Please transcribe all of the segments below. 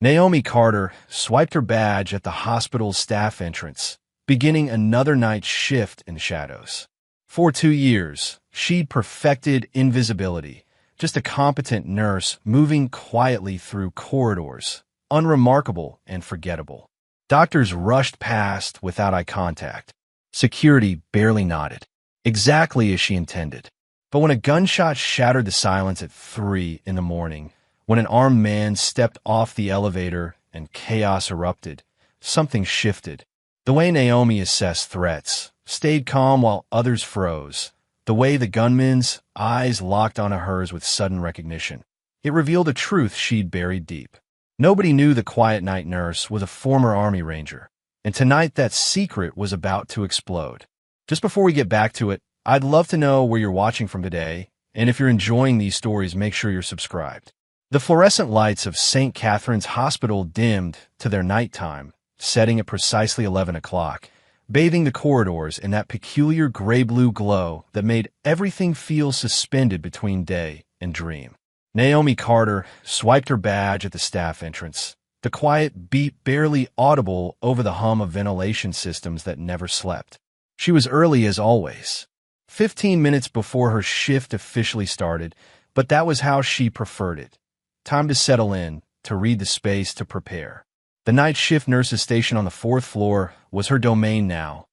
Naomi Carter swiped her badge at the hospital's staff entrance, beginning another night's shift in shadows. For 2 years, she'd perfected invisibility, just a competent nurse moving quietly through corridors, unremarkable and forgettable. Doctors rushed past without eye contact. Security barely nodded, exactly as she intended. But when a gunshot shattered the silence at 3 in the morning, when an armed man stepped off the elevator and chaos erupted, something shifted. The way Naomi assessed threats, stayed calm while others froze, the way the gunman's eyes locked onto hers with sudden recognition. It revealed a truth she'd buried deep. Nobody knew the quiet night nurse was a former Army Ranger, and tonight that secret was about to explode. Just before we get back to it, I'd love to know where you're watching from today, and if you're enjoying these stories, make sure you're subscribed. The fluorescent lights of St. Catherine's Hospital dimmed to their nighttime, setting at precisely 11 o'clock, bathing the corridors in that peculiar gray-blue glow that made everything feel suspended between day and dream. Naomi Carter swiped her badge at the staff entrance, the quiet beat barely audible over the hum of ventilation systems that never slept. She was early as always, 15 minutes before her shift officially started, but that was how she preferred it. Time to settle in, to read the space, to prepare. The night shift nurse's station on the 4th floor was her domain now,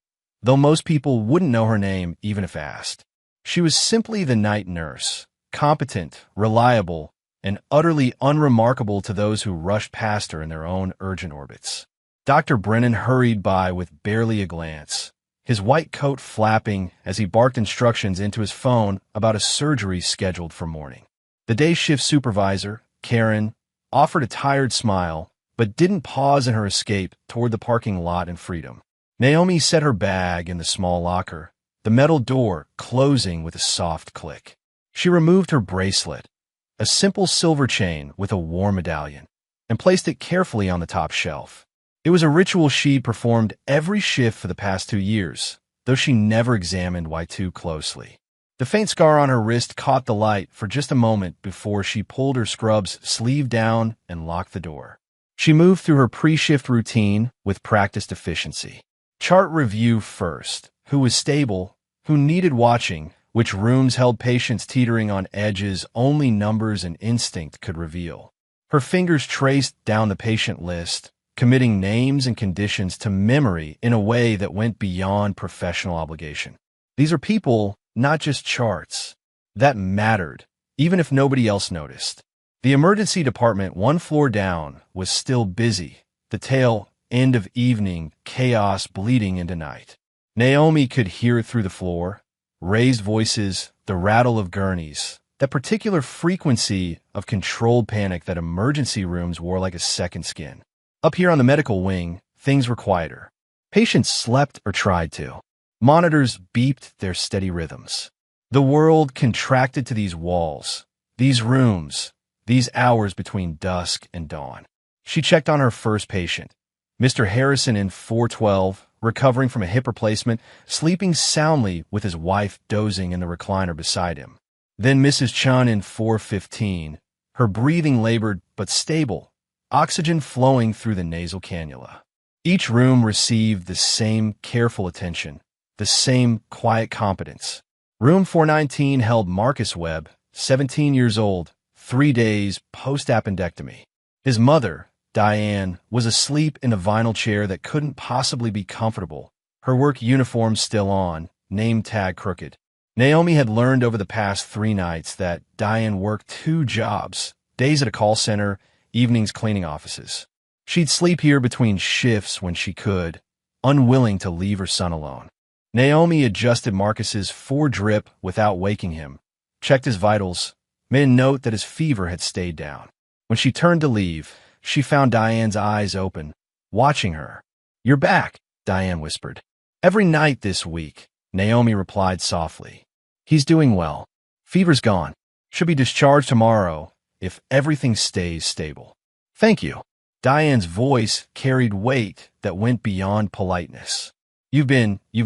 though most people wouldn't know her name even if asked. She was simply the night nurse, competent, reliable, and utterly unremarkable to those who rushed past her in their own urgent orbits. Dr. Brennan hurried by with barely a glance, his white coat flapping as he barked instructions into his phone about a surgery scheduled for morning. The day shift supervisor, Karen, offered a tired smile, but didn't pause in her escape toward the parking lot and freedom. Naomi set her bag in the small locker, the metal door closing with a soft click. She removed her bracelet, a simple silver chain with a war medallion, and placed it carefully on the top shelf. It was a ritual she'd performed every shift for the past 2 years, though she never examined why too closely. The faint scar on her wrist caught the light for just a moment before she pulled her scrub's sleeve down and locked the door. She moved through her pre-shift routine with practiced efficiency. Chart review first. Who was stable? Who needed watching? Which rooms held patients teetering on edges only numbers and instinct could reveal? Her fingers traced down the patient list, committing names and conditions to memory in a way that went beyond professional obligation. These are people, not just charts. That mattered, even if nobody else noticed. The emergency department 1 floor down was still busy, the tail end of evening chaos bleeding into night. Naomi could hear it through the floor, raised voices, the rattle of gurneys, that particular frequency of controlled panic that emergency rooms wore like a second skin. Up here on the medical wing, things were quieter. Patients slept or tried to. Monitors beeped their steady rhythms. The world contracted to these walls, these rooms, these hours between dusk and dawn. She checked on her first patient, Mr. Harrison in 412, recovering from a hip replacement, sleeping soundly with his wife dozing in the recliner beside him. Then Mrs. Chun in 415, her breathing labored but stable, oxygen flowing through the nasal cannula. Each room received the same careful attention, the same quiet competence. Room 419 held Marcus Webb, 17 years old, 3 days post-appendectomy. His mother, Diane, was asleep in a vinyl chair that couldn't possibly be comfortable, her work uniform still on, name tag crooked. Naomi had learned over the past 3 nights that Diane worked 2 jobs, days at a call center, evenings cleaning offices. She'd sleep here between shifts when she could, unwilling to leave her son alone. Naomi adjusted Marcus's 4-drip without waking him, checked his vitals, made a note that his fever had stayed down. When she turned to leave, she found Diane's eyes open, watching her. "You're back," Diane whispered. "Every night this week," Naomi replied softly. "He's doing well. Fever's gone. Should be discharged tomorrow if everything stays stable." "Thank you." Diane's voice carried weight that went beyond politeness. You've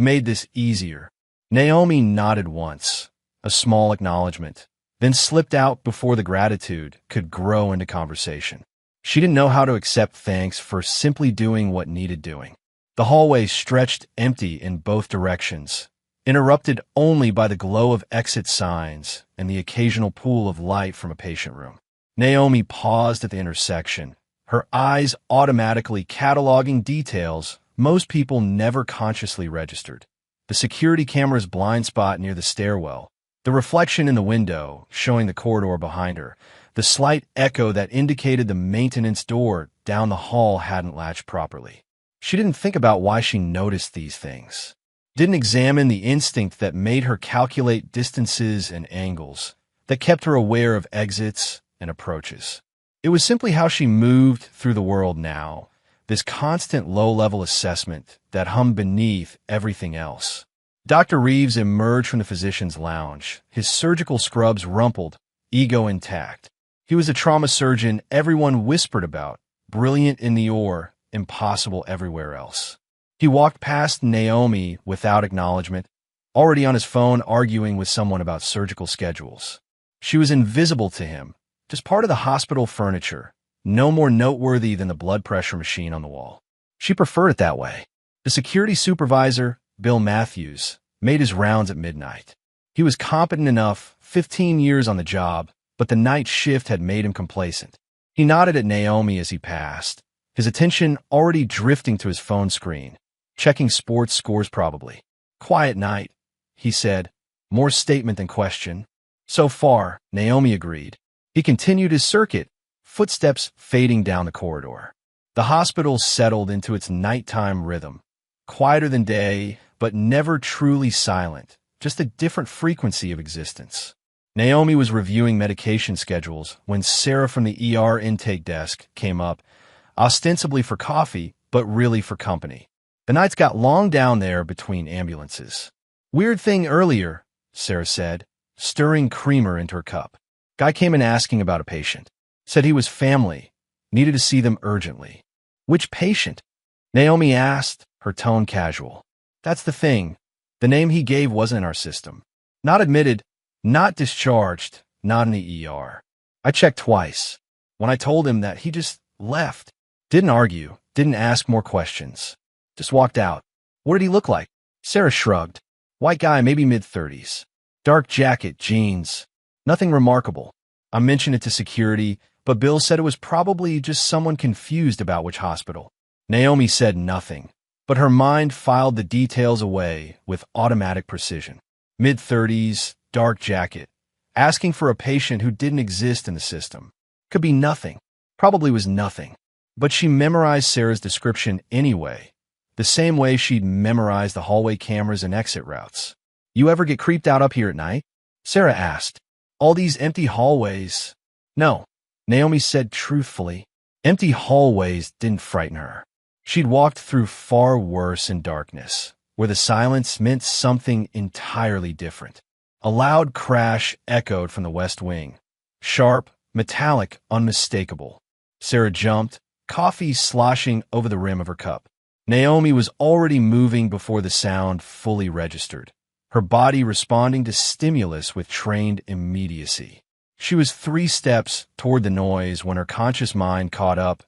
made this easier." Naomi nodded once, a small acknowledgement, then slipped out before the gratitude could grow into conversation. She didn't know how to accept thanks for simply doing what needed doing. The hallway stretched empty in both directions, interrupted only by the glow of exit signs and the occasional pool of light from a patient room. Naomi paused at the intersection, her eyes automatically cataloging details most people never consciously registered. The security camera's blind spot near the stairwell, the reflection in the window showing the corridor behind her, the slight echo that indicated the maintenance door down the hall hadn't latched properly. She didn't think about why she noticed these things. Didn't examine the instinct that made her calculate distances and angles, that kept her aware of exits and approaches. It was simply how she moved through the world now, this constant low-level assessment that hummed beneath everything else. Dr. Reeves emerged from the physician's lounge, his surgical scrubs rumpled, ego intact. He was a trauma surgeon everyone whispered about, brilliant in the OR, impossible everywhere else. He walked past Naomi without acknowledgement, already on his phone arguing with someone about surgical schedules. She was invisible to him, just part of the hospital furniture, no more noteworthy than the blood pressure machine on the wall. She preferred it that way. The security supervisor, Bill Matthews, made his rounds at midnight. He was competent enough, 15 years on the job, but the night shift had made him complacent. He nodded at Naomi as he passed, his attention already drifting to his phone screen, checking sports scores probably. "Quiet night," he said, more statement than question. "So far," Naomi agreed. He continued his circuit, footsteps fading down the corridor. The hospital settled into its nighttime rhythm, quieter than day, but never truly silent, just a different frequency of existence. Naomi was reviewing medication schedules when Sarah from the ER intake desk came up, ostensibly for coffee, but really for company. The nights got long down there between ambulances. "Weird thing earlier," Sarah said, stirring creamer into her cup. "Guy came in asking about a patient. Said he was family, needed to see them urgently." "Which patient?" Naomi asked, her tone casual. "That's the thing. The name he gave wasn't in our system. Not admitted, not discharged, not in the ER. I checked twice. When I told him that, he just left. Didn't argue, didn't ask more questions. Just walked out." "What did he look like?" Sarah shrugged. "White guy, maybe mid-30s. Dark jacket, jeans. Nothing remarkable. I mentioned it to security, but Bill said it was probably just someone confused about which hospital." Naomi said nothing, but her mind filed the details away with automatic precision. Mid-30s, dark jacket, asking for a patient who didn't exist in the system. Could be nothing. Probably was nothing. But she memorized Sarah's description anyway, the same way she'd memorized the hallway cameras and exit routes. "You ever get creeped out up here at night?" Sarah asked. "All these empty hallways." "No," Naomi said truthfully. Empty hallways didn't frighten her. She'd walked through far worse in darkness, where the silence meant something entirely different. A loud crash echoed from the west wing. Sharp, metallic, unmistakable. Sarah jumped, coffee sloshing over the rim of her cup. Naomi was already moving before the sound fully registered, her body responding to stimulus with trained immediacy. She was 3 steps toward the noise when her conscious mind caught up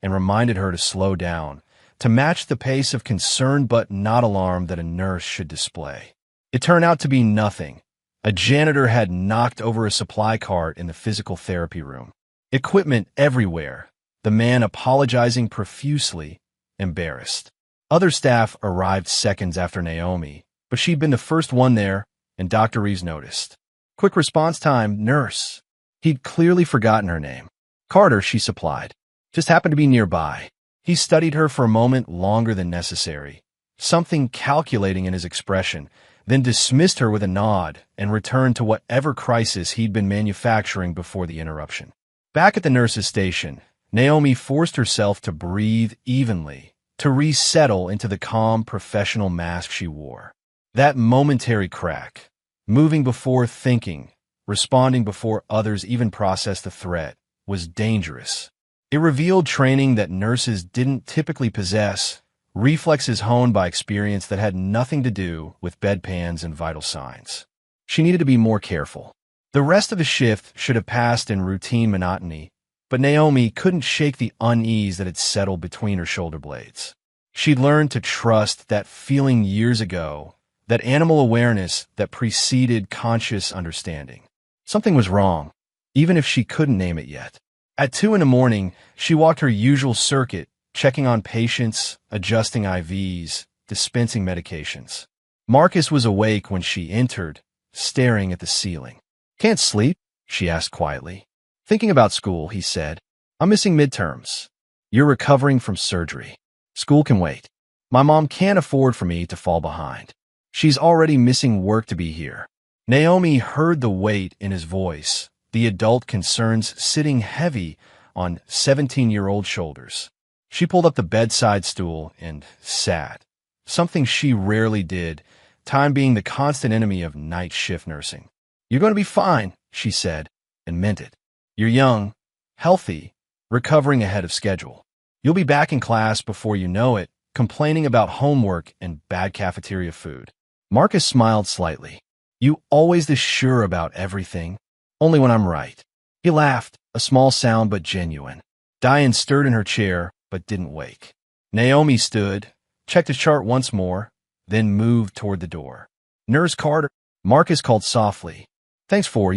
and reminded her to slow down, to match the pace of concern but not alarm that a nurse should display. It turned out to be nothing. A janitor had knocked over a supply cart in the physical therapy room. Equipment everywhere, the man apologizing profusely, embarrassed. Other staff arrived seconds after Naomi, but she'd been the first one there, and Dr. Reeves noticed. "Quick response time, nurse." He'd clearly forgotten her name. "Carter," she supplied. "Just happened to be nearby." He studied her for a moment longer than necessary, something calculating in his expression, then dismissed her with a nod and returned to whatever crisis he'd been manufacturing before the interruption. Back at the nurse's station, Naomi forced herself to breathe evenly, to resettle into the calm professional mask she wore. That momentary crack, moving before thinking, responding before others even processed the threat, was dangerous. It revealed training that nurses didn't typically possess, reflexes honed by experience that had nothing to do with bedpans and vital signs. She needed to be more careful. The rest of the shift should have passed in routine monotony, But Naomi couldn't shake the unease that had settled between her shoulder blades. She'd learned to trust that feeling years ago, that animal awareness that preceded conscious understanding. Something was wrong, even if she couldn't name it yet. At 2 in the morning, she walked her usual circuit, checking on patients, adjusting IVs, dispensing medications. Marcus was awake when she entered, staring at the ceiling. "Can't sleep?" she asked quietly. "Thinking about school," he said. "I'm missing midterms." "You're recovering from surgery. School can wait. My mom can't afford for me to fall behind. She's already missing work to be here." Naomi heard the weight in his voice, the adult concerns sitting heavy on 17-year-old shoulders. She pulled up the bedside stool and sat, something she rarely did, time being the constant enemy of night shift nursing. "You're going to be fine," she said, and meant it. "You're young, healthy, recovering ahead of schedule. You'll be back in class before you know it, complaining about homework and bad cafeteria food." Marcus smiled slightly. "You always this sure about everything? Only when I'm right." He laughed, a small sound but genuine. Diane stirred in her chair, but didn't wake. Naomi stood, checked the chart once more, then moved toward the door. "Nurse Carter," Marcus called softly. "Thanks for,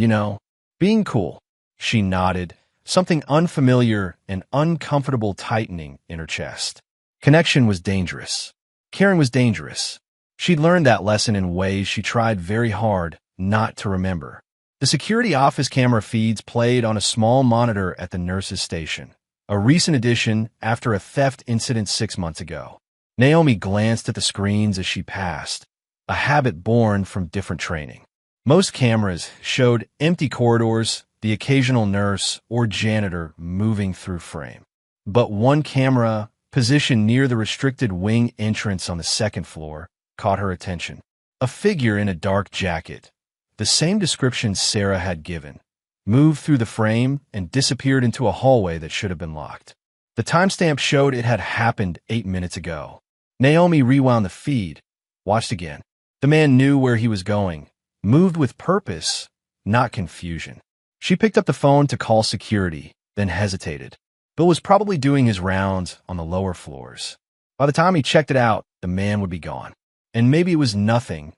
being cool." She nodded, something unfamiliar and uncomfortable tightening in her chest. Connection was dangerous. Caring was dangerous. She'd learned that lesson in ways she tried very hard not to remember. The security office camera feeds played on a small monitor at the nurse's station, a recent addition after a theft incident 6 months ago. Naomi glanced at the screens as she passed, a habit born from different training. Most cameras showed empty corridors, the occasional nurse or janitor moving through frame. But one camera, positioned near the restricted wing entrance on the second floor, caught her attention. A figure in a dark jacket, the same description Sarah had given, moved through the frame and disappeared into a hallway that should have been locked. The timestamp showed it had happened 8 minutes ago. Naomi rewound the feed, watched again. The man knew where he was going, moved with purpose, not confusion. She picked up the phone to call security, then hesitated. Bill was probably doing his rounds on the lower floors. By the time he checked it out, the man would be gone. And maybe it was nothing.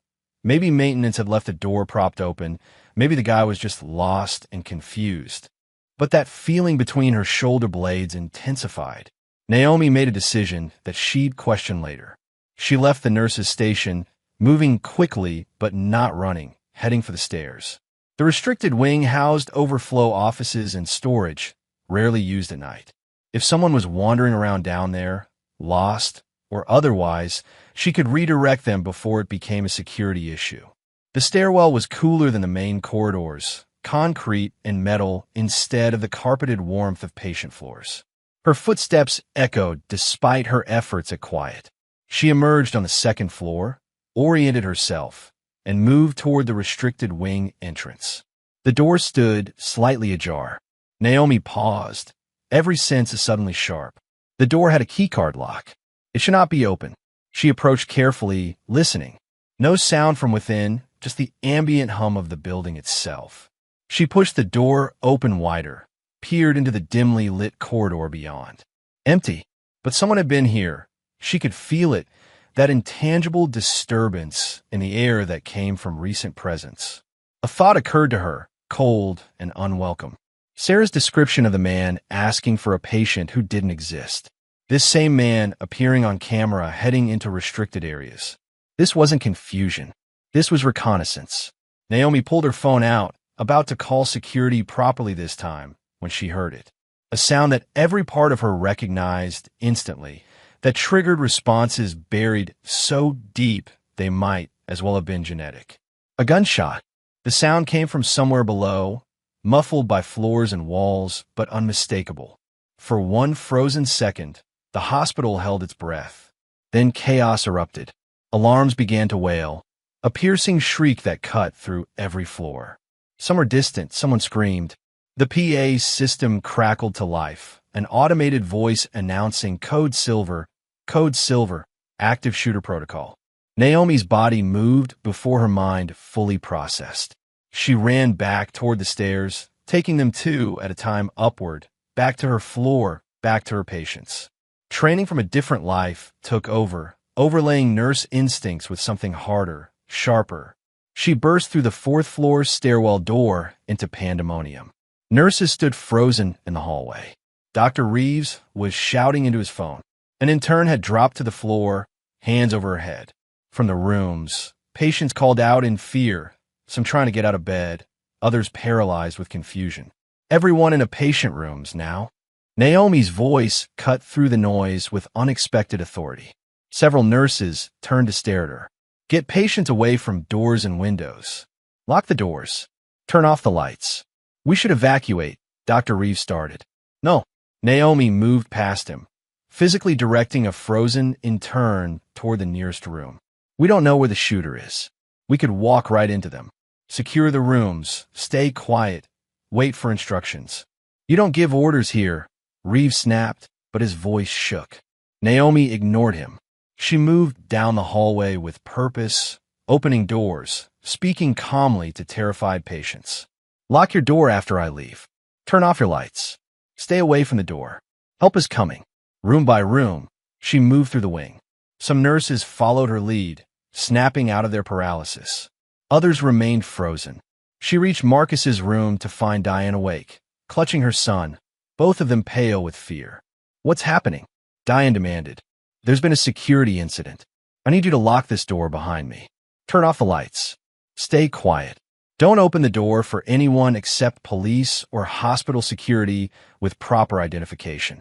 Maybe maintenance had left the door propped open. Maybe the guy was just lost and confused. But that feeling between her shoulder blades intensified. Naomi made a decision that she'd question later. She left the nurse's station, moving quickly but not running, heading for the stairs. The restricted wing housed overflow offices and storage, rarely used at night. If someone was wandering around down there, lost, or otherwise, she could redirect them before it became a security issue. The stairwell was cooler than the main corridors, concrete and metal instead of the carpeted warmth of patient floors. Her footsteps echoed despite her efforts at quiet. She emerged on the second floor, oriented herself, and moved toward the restricted wing entrance. The door stood slightly ajar. Naomi paused, every sense suddenly sharp. The door had a keycard lock. It should not be open. She approached carefully, listening. No sound from within, just the ambient hum of the building itself. She pushed the door open wider, peered into the dimly lit corridor beyond. Empty, but someone had been here. She could feel it, that intangible disturbance in the air that came from recent presence. A thought occurred to her, cold and unwelcome. Sarah's description of the man asking for a patient who didn't exist. This same man appearing on camera heading into restricted areas. This wasn't confusion. This was reconnaissance. Naomi pulled her phone out, about to call security properly this time, when she heard it. A sound that every part of her recognized instantly, that triggered responses buried so deep they might as well have been genetic. A gunshot. The sound came from somewhere below, muffled by floors and walls, but unmistakable. For one frozen second, the hospital held its breath. Then chaos erupted. Alarms began to wail, a piercing shriek that cut through every floor. Somewhere distant, someone screamed. The PA system crackled to life, an automated voice announcing Code Silver, active shooter protocol. Naomi's body moved before her mind fully processed. She ran back toward the stairs, taking them 2 at a time upward, back to her floor, back to her patients. Training from a different life took over, overlaying nurse instincts with something harder, sharper. She burst through the fourth-floor stairwell door into pandemonium. Nurses stood frozen in the hallway. Dr. Reeves was shouting into his phone. An intern had dropped to the floor, hands over her head. From the rooms, patients called out in fear, some trying to get out of bed, others paralyzed with confusion. Everyone in a patient room's now. Naomi's voice cut through the noise with unexpected authority. Several nurses turned to stare at her. Get patients away from doors and windows. Lock the doors. Turn off the lights. We should evacuate, Dr. Reeves started. No. Naomi moved past him, physically directing a frozen intern toward the nearest room. We don't know where the shooter is. We could walk right into them. Secure the rooms. Stay quiet. Wait for instructions. You don't give orders here, Reeves snapped, but his voice shook. Naomi ignored him. She moved down the hallway with purpose, opening doors, speaking calmly to terrified patients. Lock your door after I leave. Turn off your lights. Stay away from the door. Help is coming. Room by room, she moved through the wing. Some nurses followed her lead, snapping out of their paralysis. Others remained frozen. She reached Marcus's room to find Diane awake, clutching her son, both of them pale with fear. What's happening? Diane demanded. There's been a security incident. I need you to lock this door behind me. Turn off the lights. Stay quiet. Don't open the door for anyone except police or hospital security with proper identification.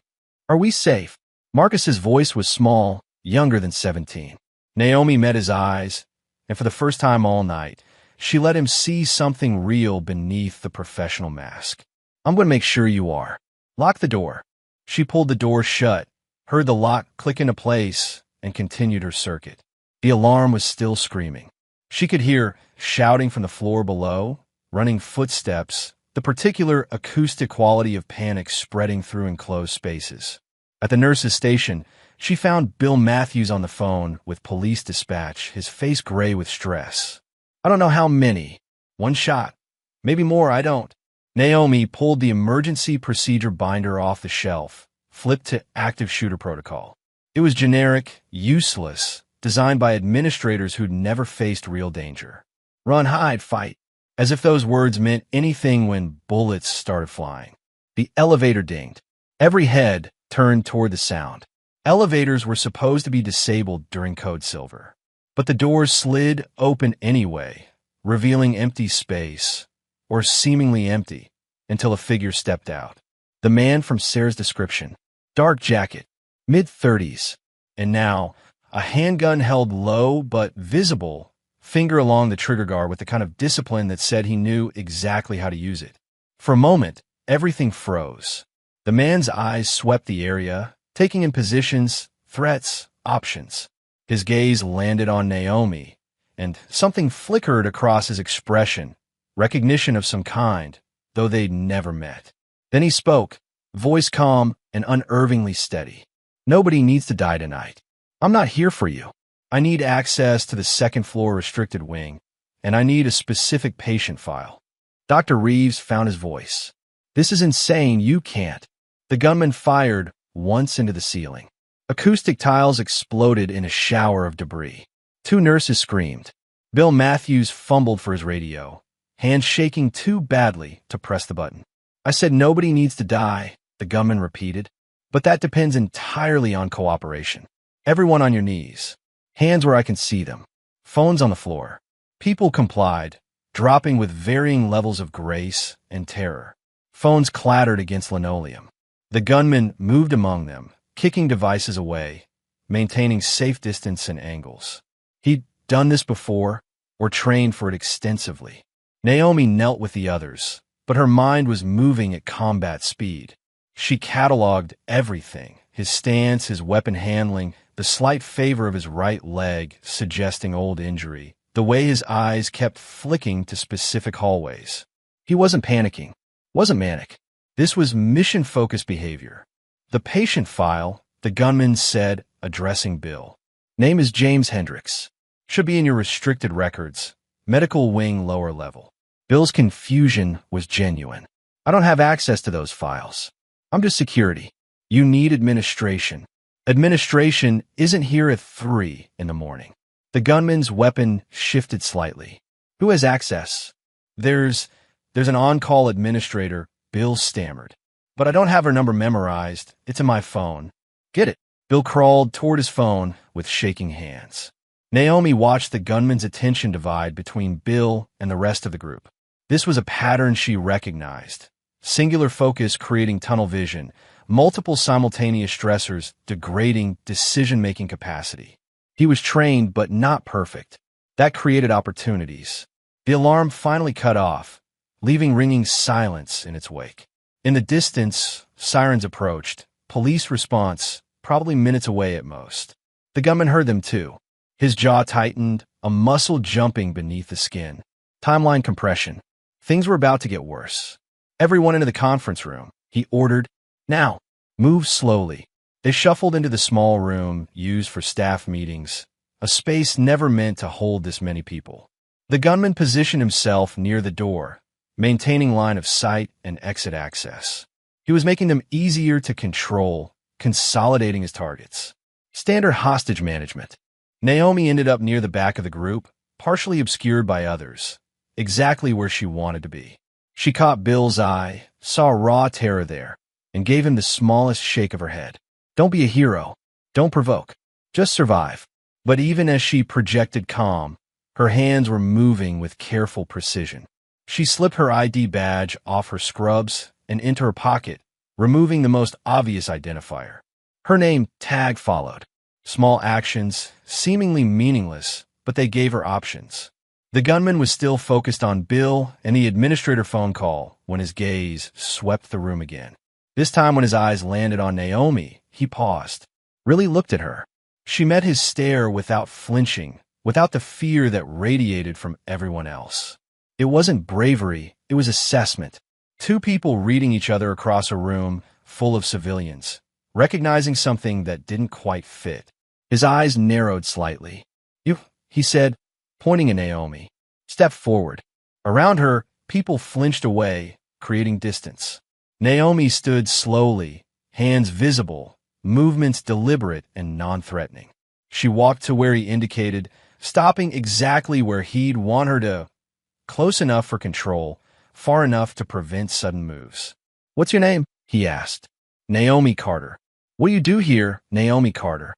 Are we safe? Marcus's voice was small, younger than 17. Naomi met his eyes, and for the first time all night, she let him see something real beneath the professional mask. I'm going to make sure you are. Lock the door. She pulled the door shut, heard the lock click into place, and continued her circuit. The alarm was still screaming. She could hear shouting from the floor below, running footsteps, the particular acoustic quality of panic spreading through enclosed spaces. At the nurse's station, she found Bill Matthews on the phone with police dispatch, his face gray with stress. I don't know how many. One shot. Maybe more, I don't. Naomi pulled the emergency procedure binder off the shelf, flipped to active shooter protocol. It was generic, useless, designed by administrators who'd never faced real danger. Run, hide, fight. As if those words meant anything when bullets started flying. The elevator dinged. Every head turned toward the sound. Elevators were supposed to be disabled during Code Silver. But the doors slid open anyway, revealing empty space, or seemingly empty, until a figure stepped out. The man from Sarah's description. Dark jacket, mid-30s, and now a handgun held low but visible, finger along the trigger guard with the kind of discipline that said he knew exactly how to use it. For a moment, everything froze. The man's eyes swept the area, taking in positions, threats, options. His gaze landed on Naomi, and something flickered across his expression, recognition of some kind, though they'd never met. Then he spoke, voice calm and unervingly steady. Nobody needs to die tonight. I'm not here for you. I need access to the second-floor restricted wing, and I need a specific patient file. Dr. Reeves found his voice. This is insane, you can't. The gunman fired once into the ceiling. Acoustic tiles exploded in a shower of debris. Two nurses screamed. Bill Matthews fumbled for his radio, hands shaking too badly to press the button. I said nobody needs to die, the gunman repeated, but that depends entirely on cooperation. Everyone on your knees. Hands where I can see them. Phones on the floor. People complied, dropping with varying levels of grace and terror. Phones clattered against linoleum. The gunman moved among them, kicking devices away, maintaining safe distance and angles. He'd done this before, or trained for it extensively. Naomi knelt with the others, but her mind was moving at combat speed. She cataloged everything, his stance, his weapon handling, the slight favor of his right leg suggesting old injury, the way his eyes kept flicking to specific hallways. He wasn't panicking, wasn't manic. This was mission-focused behavior. The patient file, the gunman said, addressing Bill. Name is James Hendricks. Should be in your restricted records. Medical wing lower level. Bill's confusion was genuine. I don't have access to those files. I'm just security. You need administration. Administration isn't here at 3 in the morning. The gunman's weapon shifted slightly. Who has access? There's an on-call administrator, Bill stammered. But I don't have her number memorized. It's in my phone. Get it. Bill crawled toward his phone with shaking hands. Naomi watched the gunman's attention divide between Bill and the rest of the group. This was a pattern she recognized. Singular focus creating tunnel vision, multiple simultaneous stressors degrading decision-making capacity. He was trained but not perfect. That created opportunities. The alarm finally cut off, leaving ringing silence in its wake. In the distance, sirens approached. Police response, probably minutes away at most. The gunman heard them too. His jaw tightened, a muscle jumping beneath the skin. Timeline compression. Things were about to get worse. Everyone into the conference room, he ordered. Now, move slowly. They shuffled into the small room used for staff meetings, a space never meant to hold this many people. The gunman positioned himself near the door, maintaining line of sight and exit access. He was making them easier to control, consolidating his targets. Standard hostage management. Naomi ended up near the back of the group, partially obscured by others, exactly where she wanted to be. She caught Bill's eye, saw raw terror there, and gave him the smallest shake of her head. Don't be a hero. Don't provoke. Just survive. But even as she projected calm, her hands were moving with careful precision. She slipped her ID badge off her scrubs and into her pocket, removing the most obvious identifier. Her name tag followed. Small actions, seemingly meaningless, but they gave her options. The gunman was still focused on Bill and the administrator phone call when his gaze swept the room again. This time when his eyes landed on Naomi, he paused, really looked at her. She met his stare without flinching, without the fear that radiated from everyone else. It wasn't bravery, it was assessment. Two people reading each other across a room full of civilians, recognizing something that didn't quite fit. His eyes narrowed slightly. You, he said, pointing at Naomi. Step forward. Around her, people flinched away, creating distance. Naomi stood slowly, hands visible, movements deliberate and non-threatening. She walked to where he indicated, stopping exactly where he'd want her to. Close enough for control, far enough to prevent sudden moves. What's your name? He asked. Naomi Carter. What do you do here, Naomi Carter?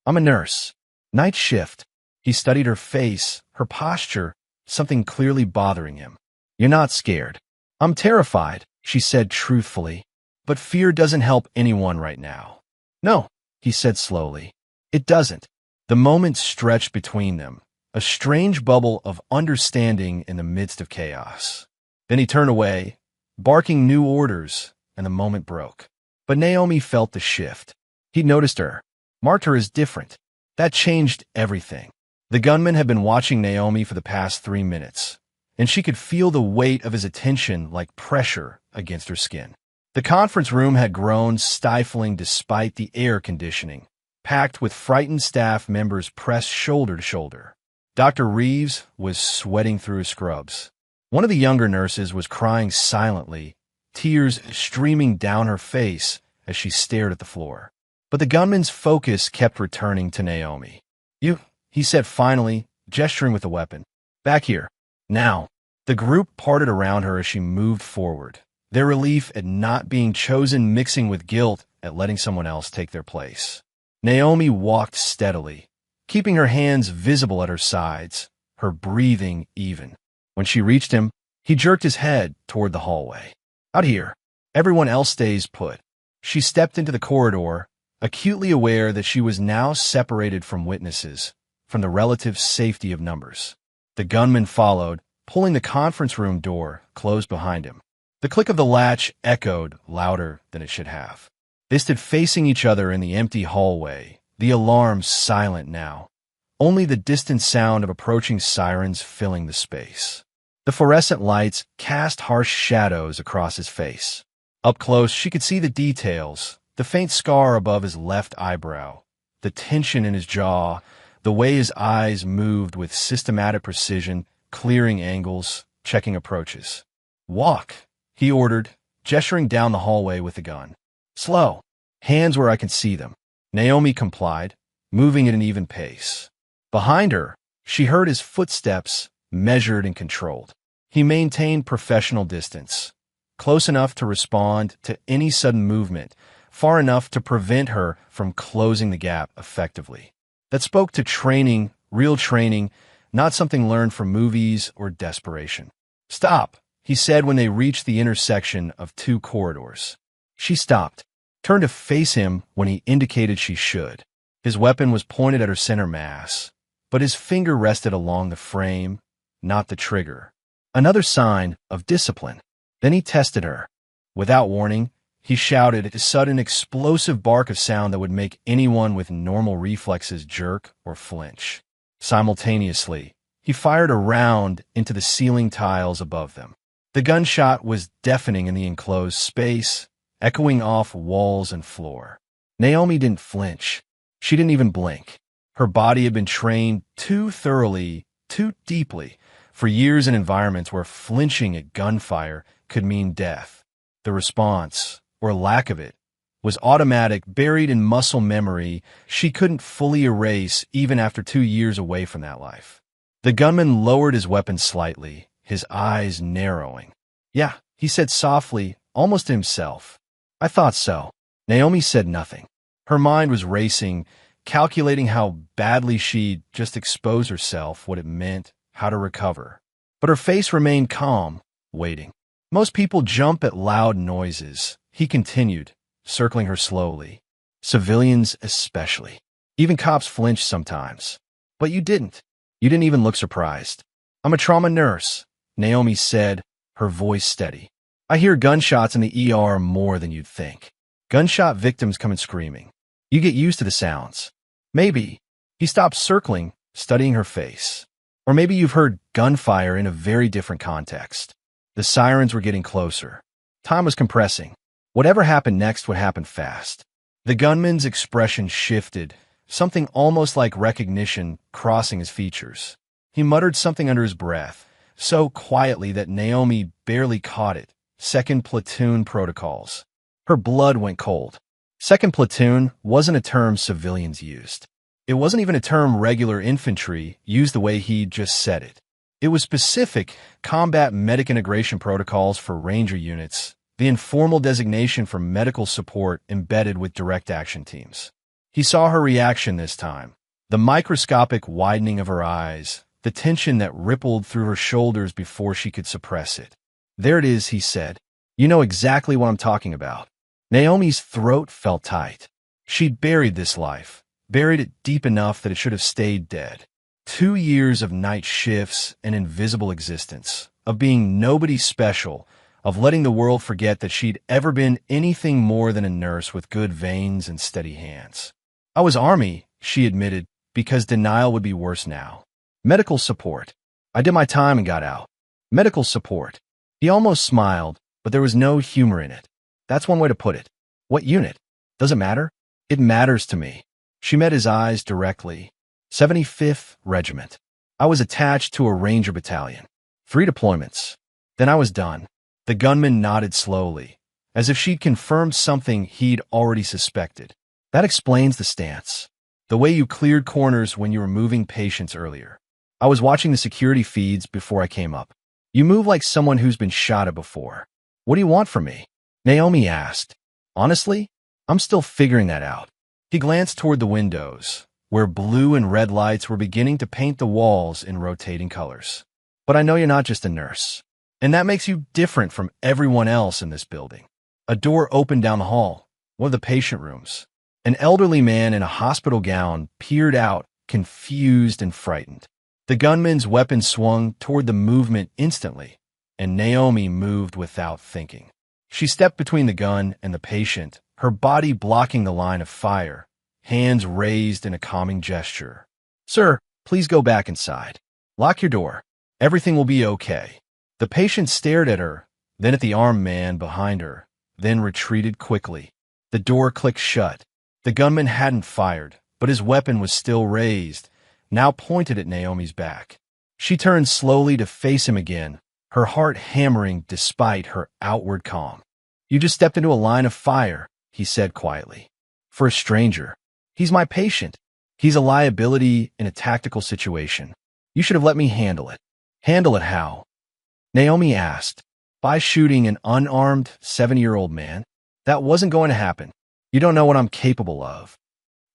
I'm a nurse. Night shift. He studied her face, her posture, something clearly bothering him. You're not scared. I'm terrified, she said truthfully. But fear doesn't help anyone right now. No, he said slowly. It doesn't. The moment stretched between them, a strange bubble of understanding in the midst of chaos. Then he turned away, barking new orders, and the moment broke. But Naomi felt the shift. He'd noticed her, marked her as different. That changed everything. The gunman had been watching Naomi for the past 3 minutes, and she could feel the weight of his attention like pressure against her skin. The conference room had grown stifling despite the air conditioning, packed with frightened staff members pressed shoulder to shoulder. Dr. Reeves was sweating through his scrubs. One of the younger nurses was crying silently, tears streaming down her face as she stared at the floor. But the gunman's focus kept returning to Naomi. You, he said finally, gesturing with the weapon. Back here. Now. The group parted around her as she moved forward, their relief at not being chosen mixing with guilt at letting someone else take their place. Naomi walked steadily, keeping her hands visible at her sides, her breathing even. When she reached him, he jerked his head toward the hallway. Out here. Everyone else stays put. She stepped into the corridor, acutely aware that she was now separated from witnesses, from the relative safety of numbers. The gunman followed, pulling the conference room door closed behind him. The click of the latch echoed louder than it should have. They stood facing each other in the empty hallway, the alarm silent now, only the distant sound of approaching sirens filling the space. The fluorescent lights cast harsh shadows across his face. Up close, she could see the details, the faint scar above his left eyebrow, the tension in his jaw, the way his eyes moved with systematic precision, clearing angles, checking approaches. Walk, he ordered, gesturing down the hallway with the gun. Slow. Hands where I can see them. Naomi complied, moving at an even pace. Behind her, she heard his footsteps, measured and controlled. He maintained professional distance, close enough to respond to any sudden movement, far enough to prevent her from closing the gap effectively. That spoke to training, real training, not something learned from movies or desperation. "Stop," he said when they reached the intersection of two corridors. She stopped, turned to face him when he indicated she should. His weapon was pointed at her center mass, but his finger rested along the frame, not the trigger. Another sign of discipline. Then he tested her. Without warning, he shouted a sudden explosive bark of sound that would make anyone with normal reflexes jerk or flinch. Simultaneously, he fired a round into the ceiling tiles above them. The gunshot was deafening in the enclosed space, echoing off walls and floor. Naomi didn't flinch. She didn't even blink. Her body had been trained too thoroughly, too deeply, for years in environments where flinching at gunfire could mean death. The response, or lack of it, was automatic, buried in muscle memory she couldn't fully erase even after 2 years away from that life. The gunman lowered his weapon slightly, his eyes narrowing. "Yeah," he said softly, almost to himself. "I thought so." Naomi said nothing. Her mind was racing, calculating how badly she'd just exposed herself, what it meant, how to recover. But her face remained calm, waiting. "Most people jump at loud noises," he continued, circling her slowly. "Civilians especially. Even cops flinch sometimes. But you didn't. You didn't even look surprised." "I'm a trauma nurse," Naomi said, her voice steady. "I hear gunshots in the ER more than you'd think. Gunshot victims come in screaming. You get used to the sounds. Maybe." He stopped circling, studying her face. "Or maybe you've heard gunfire in a very different context." The sirens were getting closer. Time was compressing. Whatever happened next would happen fast. The gunman's expression shifted, something almost like recognition crossing his features. He muttered something under his breath, so quietly that Naomi barely caught it. "Second platoon protocols." Her blood went cold. Second platoon wasn't a term civilians used. It wasn't even a term regular infantry used the way he'd just said it. It was specific combat medic integration protocols for ranger units, the informal designation for medical support embedded with direct action teams. He saw her reaction this time, the microscopic widening of her eyes, the tension that rippled through her shoulders before she could suppress it. "There it is," he said. "You know exactly what I'm talking about." Naomi's throat felt tight. She'd buried this life, buried it deep enough that it should have stayed dead. 2 years of night shifts and invisible existence, of being nobody special, of letting the world forget that she'd ever been anything more than a nurse with good veins and steady hands. "I was Army," she admitted, because denial would be worse now. "Medical support. I did my time and got out. Medical support." He almost smiled, but there was no humor in it. "That's one way to put it." "What unit?" "Does it matter?" "It matters to me." She met his eyes directly. 75th Regiment. I was attached to a Ranger battalion. 3 deployments. Then I was done. The gunman nodded slowly, as if she'd confirmed something he'd already suspected. "That explains the stance. The way you cleared corners when you were moving patients earlier. I was watching the security feeds before I came up. You move like someone who's been shot at before." "What do you want from me?" Naomi asked. "Honestly, I'm still figuring that out." He glanced toward the windows, where blue and red lights were beginning to paint the walls in rotating colors. "But I know you're not just a nurse. And that makes you different from everyone else in this building." A door opened down the hall, one of the patient rooms. An elderly man in a hospital gown peered out, confused and frightened. The gunman's weapon swung toward the movement instantly, and Naomi moved without thinking. She stepped between the gun and the patient, her body blocking the line of fire, hands raised in a calming gesture. "Sir, please go back inside. Lock your door. Everything will be okay." The patient stared at her, then at the armed man behind her, then retreated quickly. The door clicked shut. The gunman hadn't fired, but his weapon was still raised, now pointed at Naomi's back. She turned slowly to face him again, her heart hammering despite her outward calm. "You just stepped into a line of fire," he said quietly. For a stranger. He's my patient. He's a liability in a tactical situation. You should have let me handle it. Handle it how? Naomi asked. By shooting an unarmed 7-year-old man? That wasn't going to happen. You don't know what I'm capable of.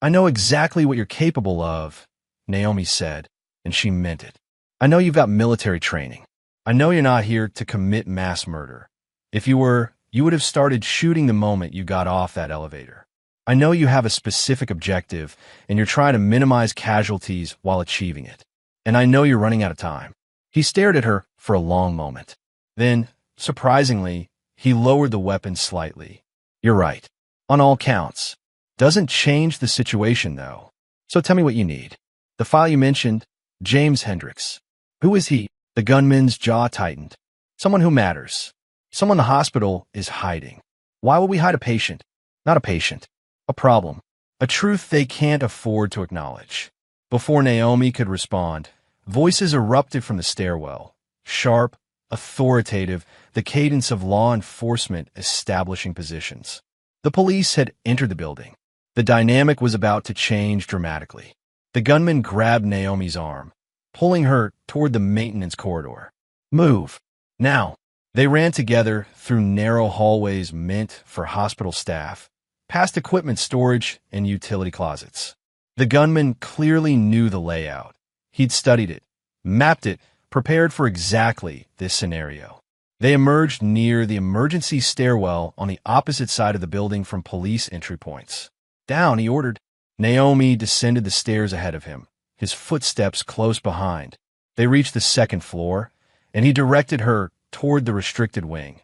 I know exactly what you're capable of, Naomi said, and she meant it. I know you've got military training. I know you're not here to commit mass murder. If you were, you would have started shooting the moment you got off that elevator. I know you have a specific objective, and you're trying to minimize casualties while achieving it. And I know you're running out of time. He stared at her for a long moment. Then, surprisingly, he lowered the weapon slightly. You're right. On all counts. Doesn't change the situation, though. So tell me what you need. The file you mentioned, James Hendricks. Who is he? The gunman's jaw tightened. Someone who matters. Someone the hospital is hiding. Why would we hide a patient? Not a patient. A problem. A truth they can't afford to acknowledge. Before Naomi could respond, voices erupted from the stairwell. Sharp, authoritative, the cadence of law enforcement establishing positions. The police had entered the building. The dynamic was about to change dramatically. The gunman grabbed Naomi's arm, pulling her toward the maintenance corridor. Move. Now. They ran together through narrow hallways meant for hospital staff, past equipment storage and utility closets. The gunman clearly knew the layout. He'd studied it, mapped it, prepared for exactly this scenario. They emerged near the emergency stairwell on the opposite side of the building from police entry points. Down, he ordered. Naomi descended the stairs ahead of him, his footsteps close behind. They reached the second floor, and he directed her toward the restricted wing,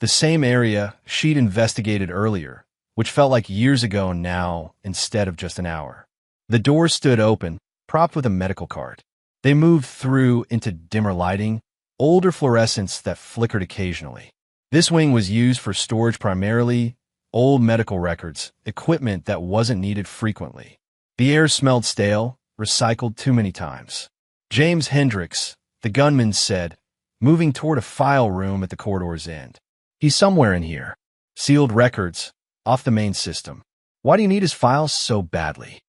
the same area she'd investigated earlier, which felt like years ago now instead of just an hour. The door stood open, propped with a medical cart. They moved through into dimmer lighting, older fluorescents that flickered occasionally. This wing was used for storage primarily, old medical records, equipment that wasn't needed frequently. The air smelled stale, recycled too many times. James Hendricks, the gunman said, moving toward a file room at the corridor's end. He's somewhere in here. Sealed records, off the main system. Why do you need his files so badly?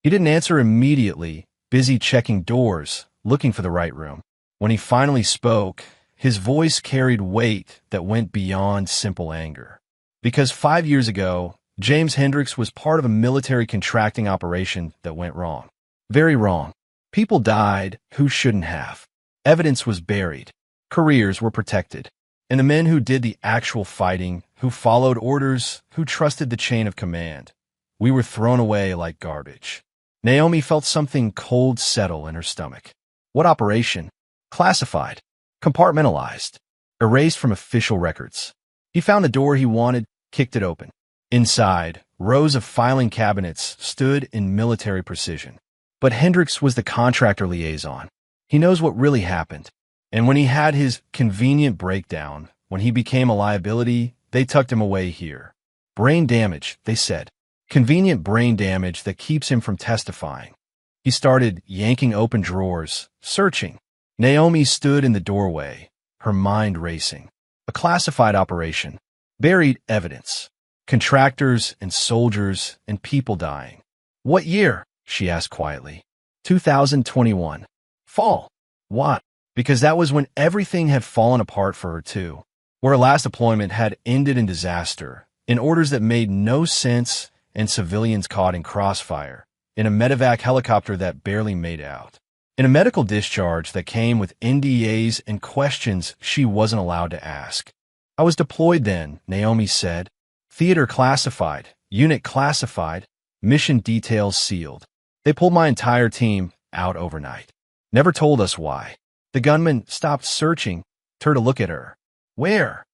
He didn't answer immediately, busy checking doors, looking for the right room. When he finally spoke, his voice carried weight that went beyond simple anger. Because 5 years ago, James Hendricks was part of a military contracting operation that went wrong. Very wrong. People died who shouldn't have. Evidence was buried. Careers were protected. And the men who did the actual fighting, who followed orders, who trusted the chain of command, we were thrown away like garbage. Naomi felt something cold settle in her stomach. What operation? Classified. Compartmentalized. Erased from official records. He found the door he wanted, kicked it open. Inside, rows of filing cabinets stood in military precision. But Hendricks was the contractor liaison. He knows what really happened. And when he had his convenient breakdown, when he became a liability, they tucked him away here. Brain damage, they said. Convenient brain damage that keeps him from testifying. He started yanking open drawers, searching. Naomi stood in the doorway, her mind racing. A classified operation. Buried evidence. Contractors and soldiers and people dying. What year? She asked quietly. 2021. Fall. What? Because that was when everything had fallen apart for her too. Where her last deployment had ended in disaster, in orders that made no sense and civilians caught in crossfire, in a medevac helicopter that barely made out, in a medical discharge that came with NDAs and questions she wasn't allowed to ask. I was deployed then, Naomi said. Theater classified, unit classified, mission details sealed. They pulled my entire team out overnight. Never told us why. The gunman stopped searching, turned to look at her. Where?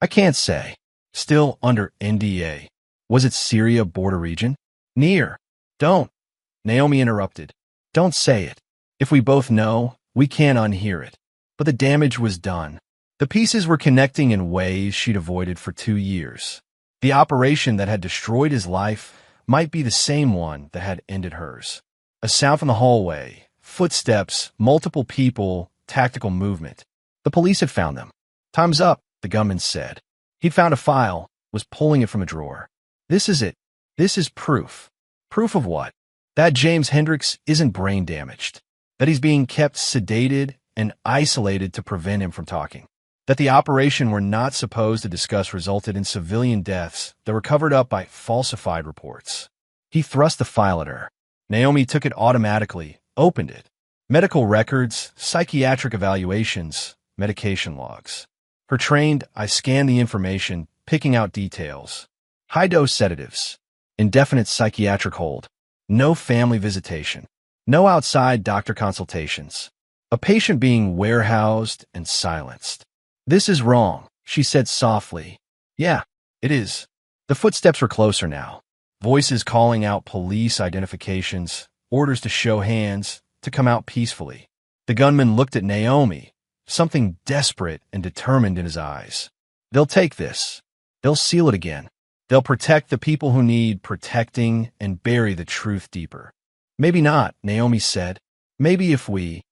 I can't say. Still under NDA. Was it Syria border region? Near. Don't. Naomi interrupted. Don't say it. If we both know, we can't unhear it. But the damage was done. The pieces were connecting in ways she'd avoided for 2 years. The operation that had destroyed his life might be the same one that had ended hers. A sound from the hallway, footsteps, multiple people, tactical movement. The police had found them. Time's up, the gunman said. He'd found a file, was pulling it from a drawer. This is it. This is proof. Proof of what? That James Hendricks isn't brain damaged. That he's being kept sedated and isolated to prevent him from talking. That the operation we're not supposed to discuss resulted in civilian deaths that were covered up by falsified reports. He thrust the file at her. Naomi took it automatically, opened it. Medical records, psychiatric evaluations, medication logs. Her trained eye scanned the information, picking out details. High-dose sedatives. Indefinite psychiatric hold. No family visitation. No outside doctor consultations. A patient being warehoused and silenced. This is wrong, she said softly. Yeah, it is. The footsteps were closer now. Voices calling out police identifications, orders to show hands, to come out peacefully. The gunman looked at Naomi, something desperate and determined in his eyes. They'll take this. They'll seal it again. They'll protect the people who need protecting and bury the truth deeper. Maybe not, Naomi said. Maybe if we...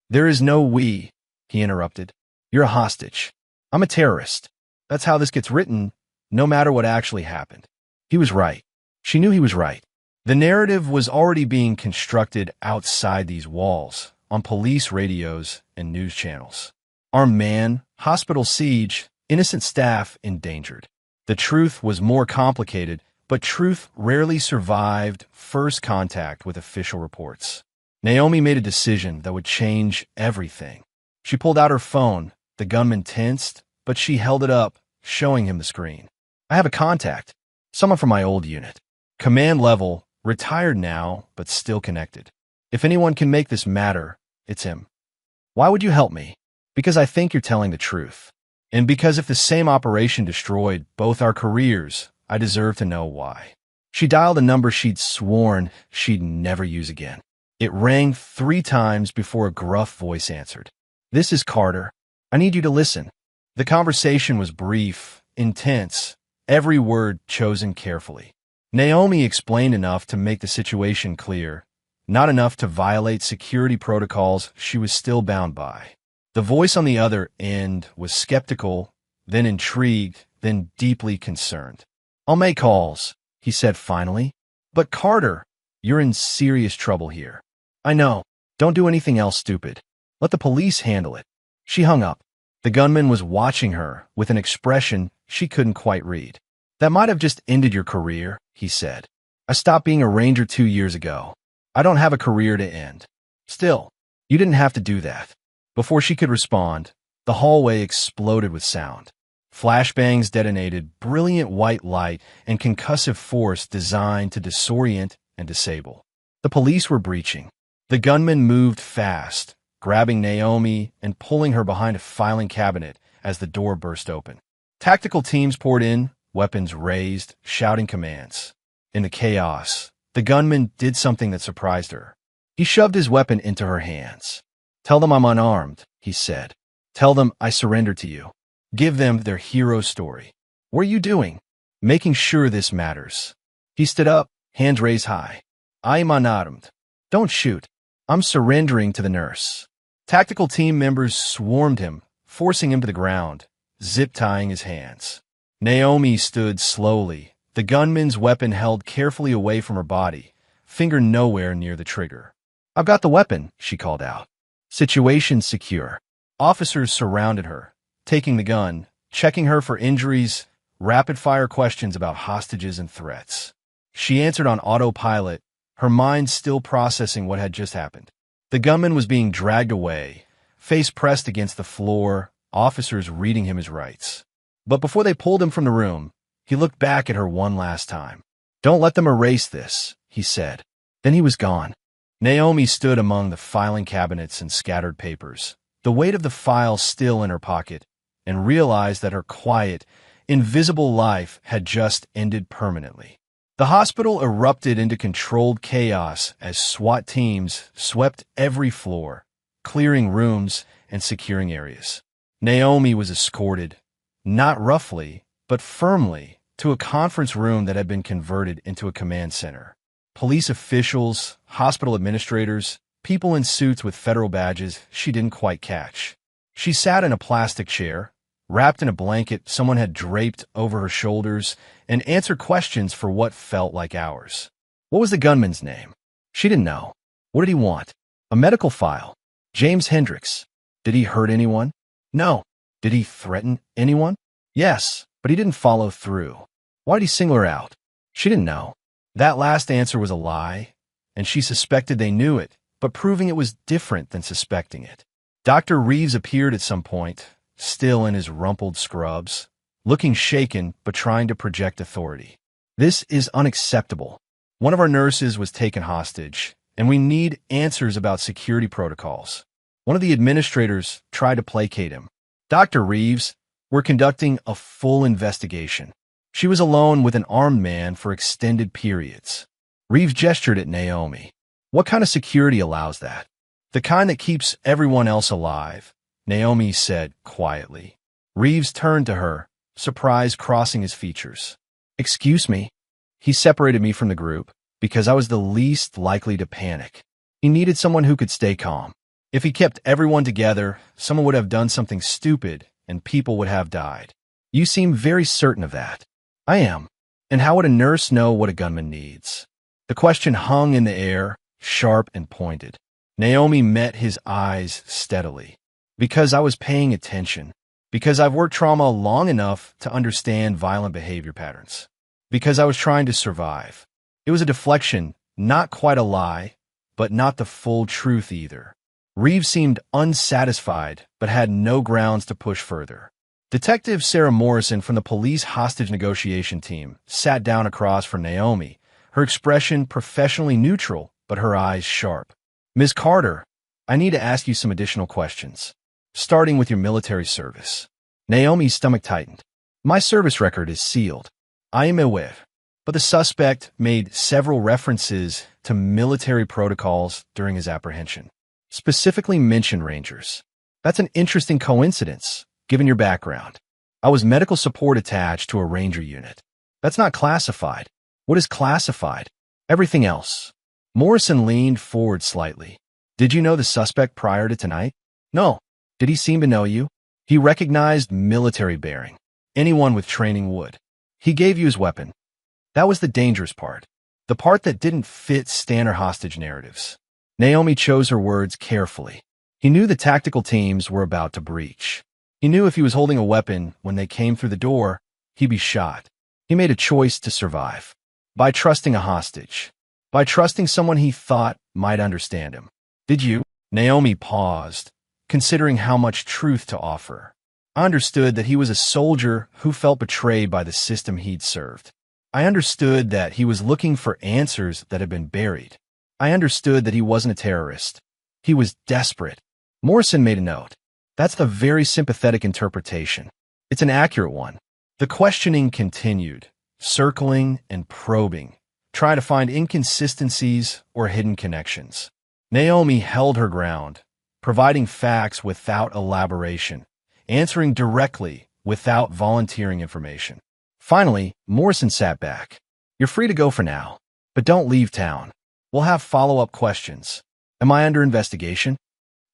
There is no we, he interrupted. You're a hostage. I'm a terrorist. That's how this gets written, no matter what actually happened. He was right. She knew he was right. The narrative was already being constructed outside these walls, on police radios and news channels. Armed man, hospital siege, innocent staff endangered. The truth was more complicated, but truth rarely survived first contact with official reports. Naomi made a decision that would change everything. She pulled out her phone. The gunman tensed, but she held it up, showing him the screen. I have a contact. Someone from my old unit. Command level, retired now, but still connected. If anyone can make this matter, it's him. Why would you help me? Because I think you're telling the truth. And because if the same operation destroyed both our careers, I deserve to know why. She dialed a number she'd sworn she'd never use again. It rang 3 times before a gruff voice answered. This is Carter. I need you to listen. The conversation was brief, intense, every word chosen carefully. Naomi explained enough to make the situation clear, not enough to violate security protocols she was still bound by. The voice on the other end was skeptical, then intrigued, then deeply concerned. I'll make calls, he said finally. But Carter, you're in serious trouble here. I know. Don't do anything else stupid. Let the police handle it. She hung up. The gunman was watching her with an expression she couldn't quite read. That might have just ended your career, he said. I stopped being a ranger 2 years ago. I don't have a career to end. Still, you didn't have to do that. Before she could respond, the hallway exploded with sound. Flashbangs detonated, brilliant white light and concussive force designed to disorient and disable. The police were breaching. The gunman moved fast, grabbing Naomi and pulling her behind a filing cabinet as the door burst open. Tactical teams poured in, weapons raised, shouting commands. In the chaos, the gunman did something that surprised her. He shoved his weapon into her hands. Tell them I'm unarmed, he said. Tell them I surrender to you. Give them their hero story. What are you doing? Making sure this matters. He stood up, hands raised high. I'm unarmed. Don't shoot. I'm surrendering to the nurse. Tactical team members swarmed him, forcing him to the ground, zip-tying his hands. Naomi stood slowly, the gunman's weapon held carefully away from her body, finger nowhere near the trigger. I've got the weapon, she called out. Situation secure. Officers surrounded her, taking the gun, checking her for injuries, rapid-fire questions about hostages and threats. She answered on autopilot, her mind still processing what had just happened. The gunman was being dragged away, face pressed against the floor, officers reading him his rights. But before they pulled him from the room, he looked back at her one last time. Don't let them erase this, he said. Then he was gone. Naomi stood among the filing cabinets and scattered papers, the weight of the files still in her pocket, and realized that her quiet, invisible life had just ended permanently. The hospital erupted into controlled chaos as SWAT teams swept every floor, clearing rooms and securing areas. Naomi was escorted, not roughly, but firmly, to a conference room that had been converted into a command center. Police officials, hospital administrators, people in suits with federal badges she didn't quite catch. She sat in a plastic chair, wrapped in a blanket someone had draped over her shoulders, and answer questions for what felt like hours. What was the gunman's name? She didn't know. What did he want? A medical file. James Hendricks. Did he hurt anyone? No. Did he threaten anyone? Yes, but he didn't follow through. Why did he single her out? She didn't know. That last answer was a lie, and she suspected they knew it, but proving it was different than suspecting it. Dr. Reeves appeared at some point, still in his rumpled scrubs, looking shaken but trying to project authority. This is unacceptable. One of our nurses was taken hostage, and we need answers about security protocols. One of the administrators tried to placate him. Dr. Reeves, we're conducting a full investigation. She was alone with an armed man for extended periods. Reeves gestured at Naomi. What kind of security allows that? The kind that keeps everyone else alive, Naomi said quietly. Reeves turned to her, surprise crossing his features. Excuse me. He separated me from the group because I was the least likely to panic. He needed someone who could stay calm. If he kept everyone together, someone would have done something stupid and people would have died. You seem very certain of that. I am. And how would a nurse know what a gunman needs? The question hung in the air, sharp and pointed. Naomi met his eyes steadily. Because I was paying attention. Because I've worked trauma long enough to understand violent behavior patterns. Because I was trying to survive. It was a deflection, not quite a lie, but not the full truth either. Reeves seemed unsatisfied, but had no grounds to push further. Detective Sarah Morrison from the police hostage negotiation team sat down across from Naomi, her expression professionally neutral, but her eyes sharp. Ms. Carter, I need to ask you some additional questions, starting with your military service. Naomi's stomach tightened. My service record is sealed. I am aware, but the suspect made several references to military protocols during his apprehension. Specifically mentioned Rangers. That's an interesting coincidence, given your background. I was medical support attached to a Ranger unit. That's not classified. What is classified? Everything else. Morrison leaned forward slightly. Did you know the suspect prior to tonight? No. Did he seem to know you? He recognized military bearing. Anyone with training would. He gave you his weapon. That was the dangerous part. The part that didn't fit standard hostage narratives. Naomi chose her words carefully. He knew the tactical teams were about to breach. He knew if he was holding a weapon when they came through the door, he'd be shot. He made a choice to survive. By trusting a hostage. By trusting someone he thought might understand him. Did you? Naomi paused, considering how much truth to offer. I understood that he was a soldier who felt betrayed by the system he'd served. I understood that he was looking for answers that had been buried. I understood that he wasn't a terrorist. He was desperate. Morrison made a note. That's the very sympathetic interpretation. It's an accurate one. The questioning continued, circling and probing, trying to find inconsistencies or hidden connections. Naomi held her ground, providing facts without elaboration, answering directly without volunteering information. Finally, Morrison sat back. You're free to go for now, but don't leave town. We'll have follow-up questions. Am I under investigation?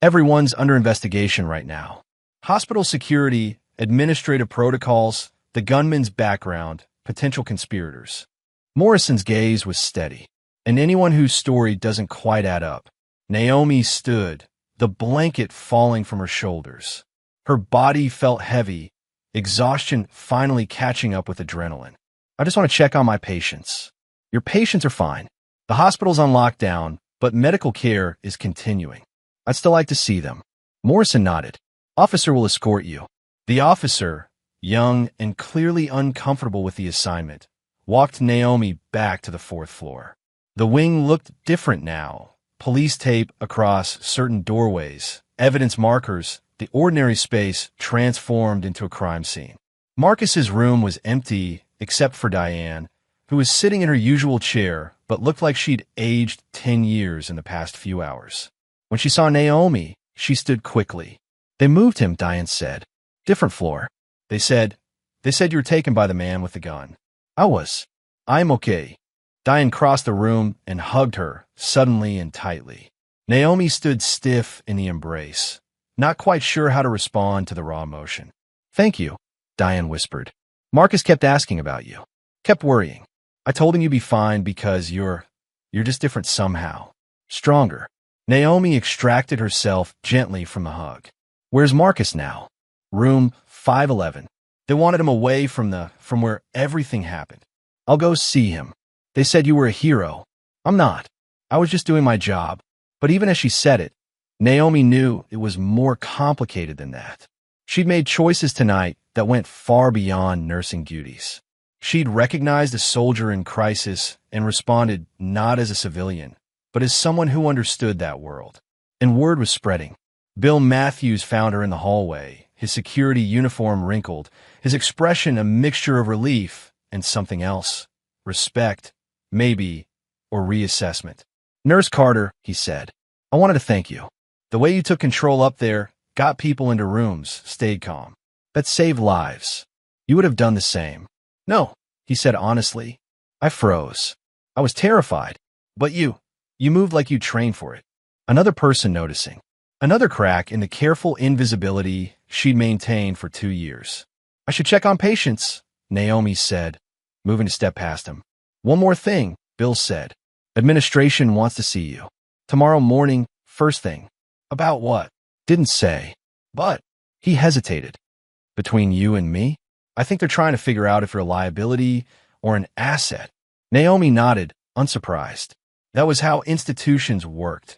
Everyone's under investigation right now. Hospital security, administrative protocols, the gunman's background, potential conspirators. Morrison's gaze was steady, and anyone whose story doesn't quite add up. Naomi stood, the blanket falling from her shoulders. Her body felt heavy, exhaustion finally catching up with adrenaline. I just want to check on my patients. Your patients are fine. The hospital's on lockdown, but medical care is continuing. I'd still like to see them. Morrison nodded. Officer will escort you. The officer, young and clearly uncomfortable with the assignment, walked Naomi back to the 4th floor. The wing looked different now. Police tape across certain doorways, evidence markers, the ordinary space transformed into a crime scene. Marcus's room was empty except for Diane, who was sitting in her usual chair but looked like she'd aged 10 years in the past few hours. When she saw Naomi, she stood quickly. They moved him, Diane said. Different floor. They said you were taken by the man with the gun. I'm okay. Diane crossed the room and hugged her, suddenly and tightly. Naomi stood stiff in the embrace, not quite sure how to respond to the raw emotion. Thank you, Diane whispered. Marcus kept asking about you. Kept worrying. I told him you'd be fine because you're just different somehow. Stronger. Naomi extracted herself gently from the hug. Where's Marcus now? Room 511. They wanted him away from where everything happened. I'll go see him. They said you were a hero. I'm not. I was just doing my job. But even as she said it, Naomi knew it was more complicated than that. She'd made choices tonight that went far beyond nursing duties. She'd recognized a soldier in crisis and responded not as a civilian, but as someone who understood that world. And word was spreading. Bill Matthews found her in the hallway, his security uniform wrinkled, his expression a mixture of relief and something else. Respect, maybe, or reassessment. Nurse Carter, he said, I wanted to thank you. The way you took control up there, got people into rooms, stayed calm. That saved lives. You would have done the same. No, he said honestly. I froze. I was terrified. But you moved like you trained for it. Another person noticing. Another crack in the careful invisibility she'd maintained for 2 years. I should check on patients, Naomi said, moving to step past him. One more thing, Bill said. Administration wants to see you. Tomorrow morning, first thing. About what? Didn't say. But he hesitated. Between you and me? I think they're trying to figure out if you're a liability or an asset. Naomi nodded, unsurprised. That was how institutions worked.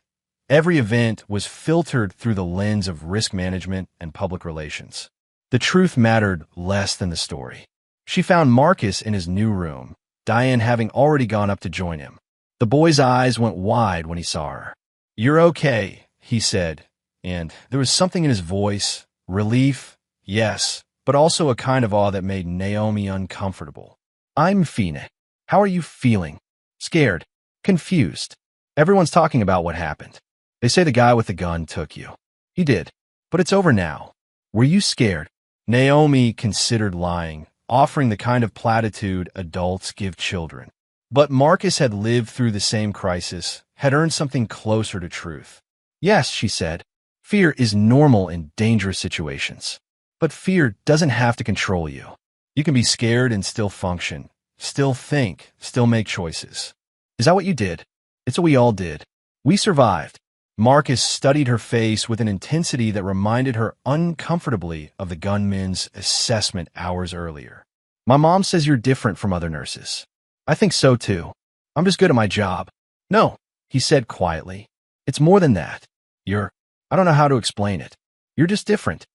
Every event was filtered through the lens of risk management and public relations. The truth mattered less than the story. She found Marcus in his new room, Diane having already gone up to join him. The boy's eyes went wide when he saw her. You're okay, he said, and there was something in his voice, relief, yes, but also a kind of awe that made Naomi uncomfortable. I'm fine. How are you feeling? Scared. Confused. Everyone's talking about what happened. They say the guy with the gun took you. He did. But it's over now. Were you scared? Naomi considered lying, offering the kind of platitude adults give children. But Marcus had lived through the same crisis, had earned something closer to truth. Yes, she said. Fear is normal in dangerous situations. But fear doesn't have to control you. You can be scared and still function, still think, still make choices. Is that what you did? It's what we all did. We survived. Marcus studied her face with an intensity that reminded her uncomfortably of the gunman's assessment hours earlier. My mom says you're different from other nurses. I think so too. I'm just good at my job. No, he said quietly. It's more than that. I don't know how to explain it. You're just different.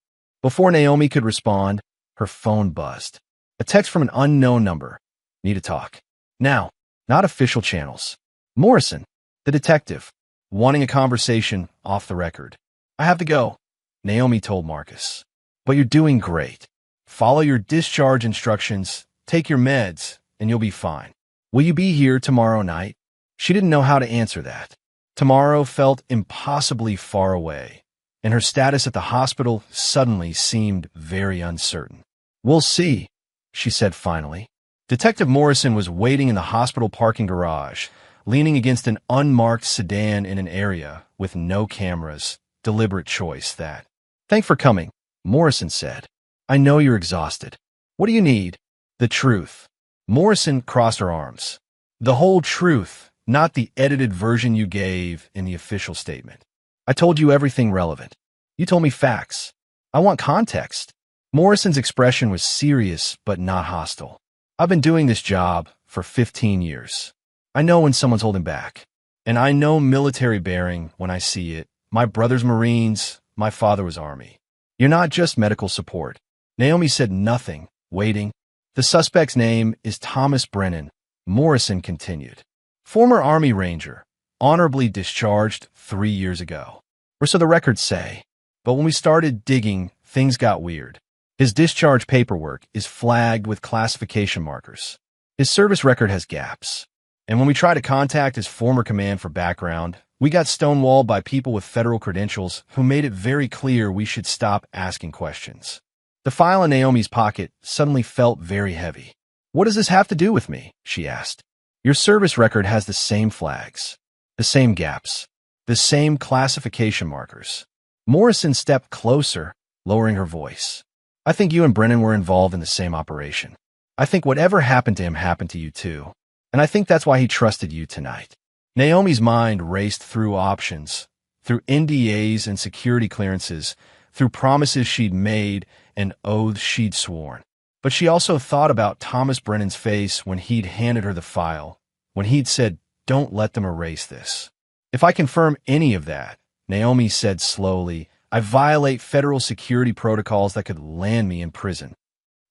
Before Naomi could respond, her phone buzzed. A text from an unknown number. Need to talk. Now, not official channels. Morrison, the detective, wanting a conversation off the record. I have to go, Naomi told Marcus. But you're doing great. Follow your discharge instructions, take your meds, and you'll be fine. Will you be here tomorrow night? She didn't know how to answer that. Tomorrow felt impossibly far away, and her status at the hospital suddenly seemed very uncertain. We'll see, she said finally. Detective Morrison was waiting in the hospital parking garage, leaning against an unmarked sedan in an area with no cameras. Deliberate choice, that. Thanks for coming, Morrison said. I know you're exhausted. What do you need? The truth. Morrison crossed her arms. The whole truth, not the edited version you gave in the official statement. I told you everything relevant. You told me facts. I want context. Morrison's expression was serious but not hostile. I've been doing this job for 15 years. I know when someone's holding back. And I know military bearing when I see it. My brother's Marines, my father was Army. You're not just medical support. Naomi said nothing, waiting. The suspect's name is Thomas Brennan, Morrison continued. Former Army Ranger, honorably discharged 3 years ago. Or so the records say. But when we started digging, things got weird. His discharge paperwork is flagged with classification markers. His service record has gaps. And when we tried to contact his former command for background, we got stonewalled by people with federal credentials who made it very clear we should stop asking questions. The file in Naomi's pocket suddenly felt very heavy. What does this have to do with me? She asked. Your service record has the same flags, the same gaps, the same classification markers. Morrison stepped closer, lowering her voice. I think you and Brennan were involved in the same operation. I think whatever happened to him happened to you too. And I think that's why he trusted you tonight. Naomi's mind raced through options, through NDAs and security clearances, through promises she'd made and oaths she'd sworn. But she also thought about Thomas Brennan's face when he'd handed her the file, when he'd said, "Don't let them erase this." "If I confirm any of that," Naomi said slowly, "I violate federal security protocols that could land me in prison."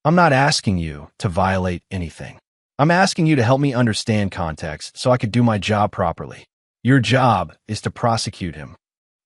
"I'm not asking you to violate anything. I'm asking you to help me understand context so I could do my job properly. Your job is to prosecute him.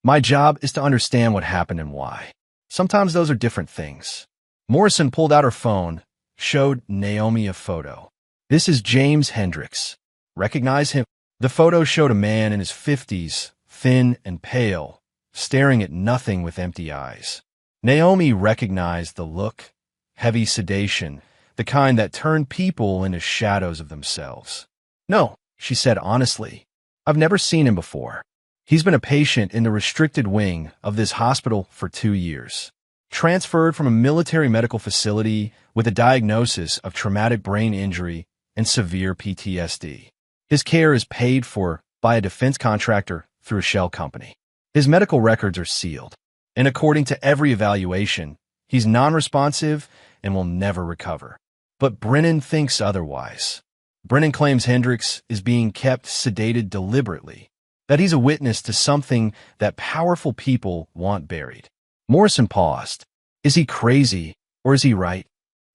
My job is to understand what happened and why. Sometimes those are different things." Morrison pulled out her phone, showed Naomi a photo. "This is James Hendricks. Recognize him?" The photo showed a man in his 50s, thin and pale, staring at nothing with empty eyes. Naomi recognized the look, heavy sedation, the kind that turned people into shadows of themselves. "No," she said honestly. "I've never seen him before. He's been a patient in the restricted wing of this hospital for 2 years. Transferred from a military medical facility with a diagnosis of traumatic brain injury and severe PTSD. His care is paid for by a defense contractor through a shell company. His medical records are sealed, and according to every evaluation, he's non-responsive and will never recover. But Brennan thinks otherwise. Brennan claims Hendricks is being kept sedated deliberately, that he's a witness to something that powerful people want buried." Morrison paused. Is he crazy, or is he right?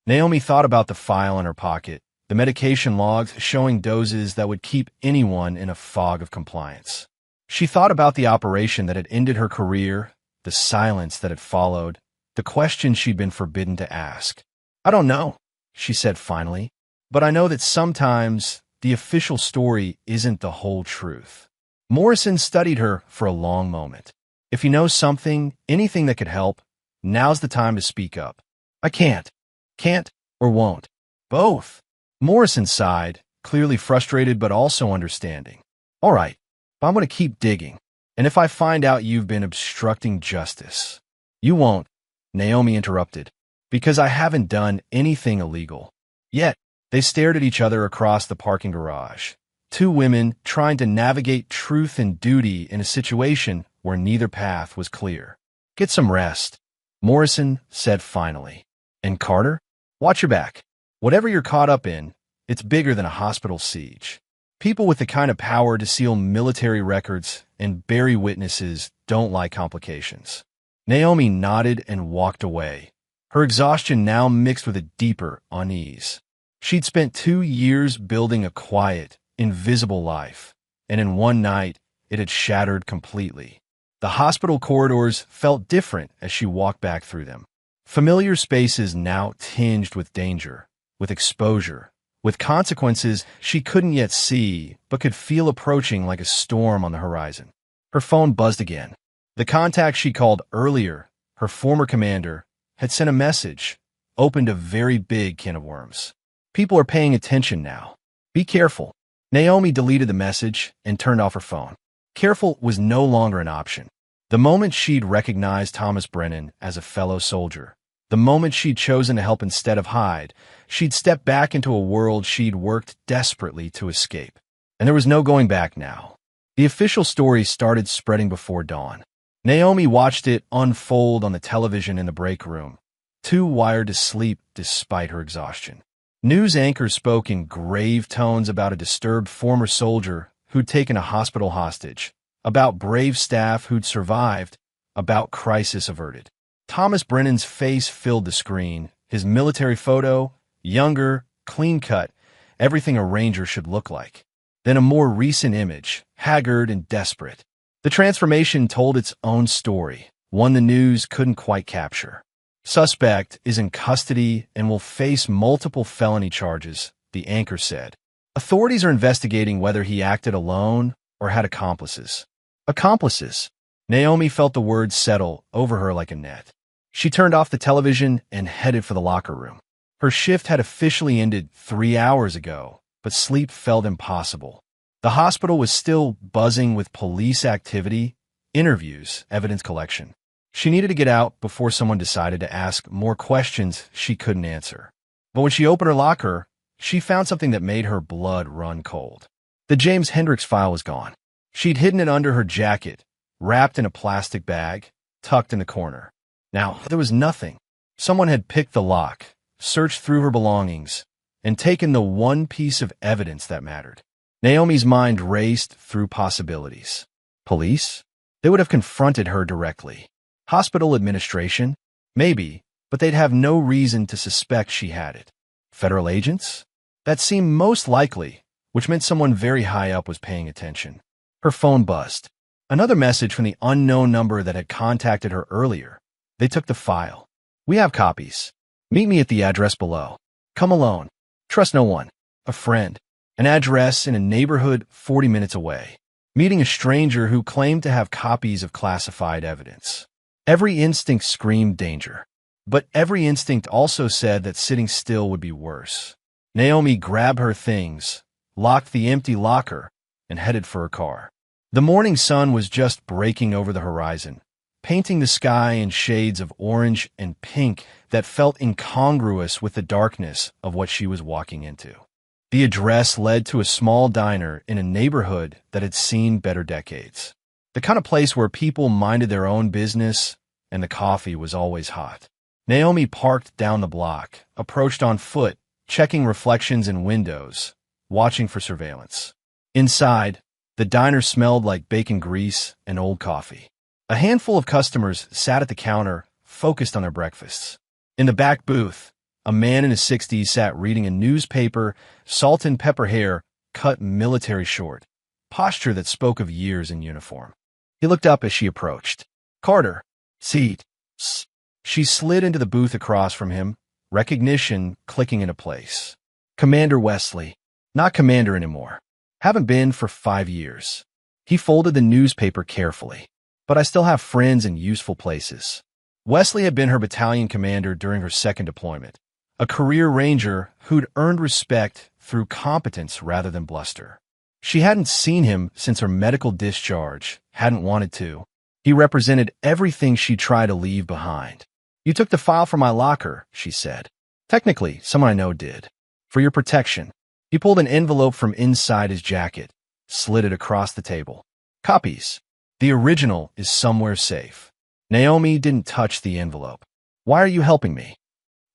Naomi thought about the file in her pocket, the medication logs showing doses that would keep anyone in a fog of compliance. She thought about the operation that had ended her career, the silence that had followed, the questions she'd been forbidden to ask. "I don't know," she said finally, "but I know that sometimes the official story isn't the whole truth." Morrison studied her for a long moment. "If you know something, anything that could help, now's the time to speak up." "I can't. Can't or won't. Both." Morrison sighed, clearly frustrated but also understanding. "All right, but I'm going to keep digging. And if I find out you've been obstructing justice—" "You won't," Naomi interrupted, "because I haven't done anything illegal." Yet, they stared at each other across the parking garage. Two women trying to navigate truth and duty in a situation where neither path was clear. "Get some rest," Morrison said finally. "And Carter, watch your back. Whatever you're caught up in, it's bigger than a hospital siege. People with the kind of power to seal military records and bury witnesses don't like complications." Naomi nodded and walked away, her exhaustion now mixed with a deeper unease. She'd spent 2 years building a quiet, invisible life, and in one night, it had shattered completely. The hospital corridors felt different as she walked back through them. Familiar spaces now tinged with danger, with exposure, with consequences she couldn't yet see but could feel approaching like a storm on the horizon. Her phone buzzed again. The contact she called earlier, her former commander, had sent a message, opened a very big can of worms. People are paying attention now. Be careful. Naomi deleted the message and turned off her phone. Careful was no longer an option. The moment she'd recognized Thomas Brennan as a fellow soldier, the moment she'd chosen to help instead of hide, she'd stepped back into a world she'd worked desperately to escape. And there was no going back now. The official story started spreading before dawn. Naomi watched it unfold on the television in the break room, too wired to sleep despite her exhaustion. News anchors spoke in grave tones about a disturbed former soldier who'd taken a hospital hostage, about brave staff who'd survived, about crisis averted. Thomas Brennan's face filled the screen, his military photo, younger, clean-cut, everything a ranger should look like. Then a more recent image, haggard and desperate. The transformation told its own story, one the news couldn't quite capture. "Suspect is in custody and will face multiple felony charges," the anchor said. "Authorities are investigating whether he acted alone or had accomplices." Accomplices. Naomi felt the words settle over her like a net. She turned off the television and headed for the locker room. Her shift had officially ended 3 hours ago, but sleep felt impossible. The hospital was still buzzing with police activity, interviews, evidence collection. She needed to get out before someone decided to ask more questions she couldn't answer. But when she opened her locker, she found something that made her blood run cold. The James Hendricks file was gone. She'd hidden it under her jacket, wrapped in a plastic bag, tucked in the corner. Now, there was nothing. Someone had picked the lock, searched through her belongings, and taken the one piece of evidence that mattered. Naomi's mind raced through possibilities. Police? They would have confronted her directly. Hospital administration? Maybe, but they'd have no reason to suspect she had it. Federal agents? That seemed most likely, which meant someone very high up was paying attention. Her phone buzzed. Another message from the unknown number that had contacted her earlier. They took the file. We have copies. Meet me at the address below. Come alone. Trust no one. A friend. An address in a neighborhood 40 minutes away. Meeting a stranger who claimed to have copies of classified evidence. Every instinct screamed danger. But every instinct also said that sitting still would be worse. Naomi grabbed her things, locked the empty locker, and headed for her car. The morning sun was just breaking over the horizon, painting the sky in shades of orange and pink that felt incongruous with the darkness of what she was walking into. The address led to a small diner in a neighborhood that had seen better decades. The kind of place where people minded their own business and the coffee was always hot. Naomi parked down the block, approached on foot, checking reflections in windows, watching for surveillance. Inside, the diner smelled like bacon grease and old coffee. A handful of customers sat at the counter, focused on their breakfasts. In the back booth, a man in his 60s sat reading a newspaper, salt and pepper hair, cut military short, posture that spoke of years in uniform. He looked up as she approached. Carter, seat. She slid into the booth across from him, recognition clicking into place. Commander Wesley. Not commander anymore. Haven't been for 5 years. He folded the newspaper carefully. But I still have friends in useful places. Wesley had been her battalion commander during her second deployment. A career ranger who'd earned respect through competence rather than bluster. She hadn't seen him since her medical discharge, hadn't wanted to. He represented everything she tried to leave behind. You took the file from my locker, she said. Technically, someone I know did. For your protection. He pulled an envelope from inside his jacket, slid it across the table. Copies. The original is somewhere safe. Naomi didn't touch the envelope. Why are you helping me?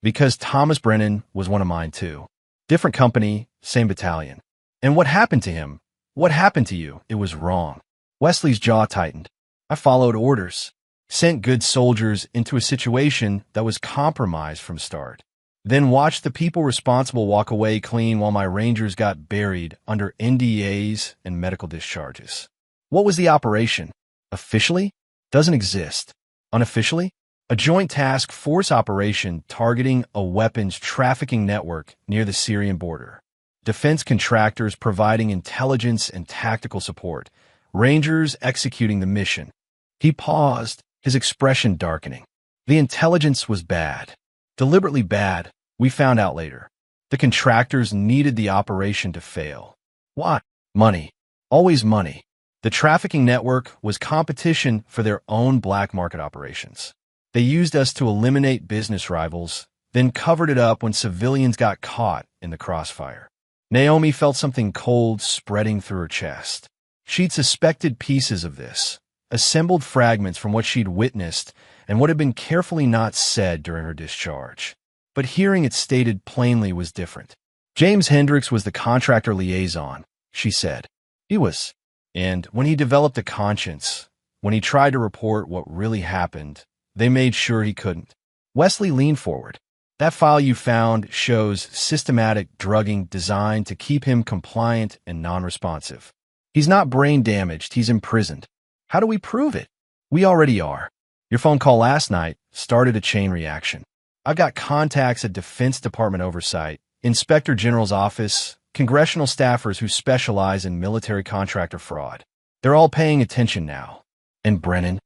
Because Thomas Brennan was one of mine too. Different company, same battalion. And what happened to him? What happened to you? It was wrong. Wesley's jaw tightened. I followed orders. Sent good soldiers into a situation that was compromised from start. Then watched the people responsible walk away clean while my rangers got buried under NDAs and medical discharges. What was the operation? Officially? Doesn't exist. Unofficially? A joint task force operation targeting a weapons trafficking network near the Syrian border. Defense contractors providing intelligence and tactical support. Rangers executing the mission. He paused, his expression darkening. The intelligence was bad. Deliberately bad, we found out later. The contractors needed the operation to fail. Why? Money. Always money. The trafficking network was competition for their own black market operations. They used us to eliminate business rivals, then covered it up when civilians got caught in the crossfire. Naomi felt something cold spreading through her chest. She'd suspected pieces of this, assembled fragments from what she'd witnessed and what had been carefully not said during her discharge. But hearing it stated plainly was different. James Hendricks was the contractor liaison, she said. He was. And when he developed a conscience, when he tried to report what really happened, they made sure he couldn't. Wesley leaned forward. That file you found shows systematic drugging designed to keep him compliant and non-responsive. He's not brain damaged, he's imprisoned. How do we prove it? We already are. Your phone call last night started a chain reaction. I've got contacts at Defense Department oversight, Inspector General's office, congressional staffers who specialize in military contractor fraud. They're all paying attention now. And Brennan?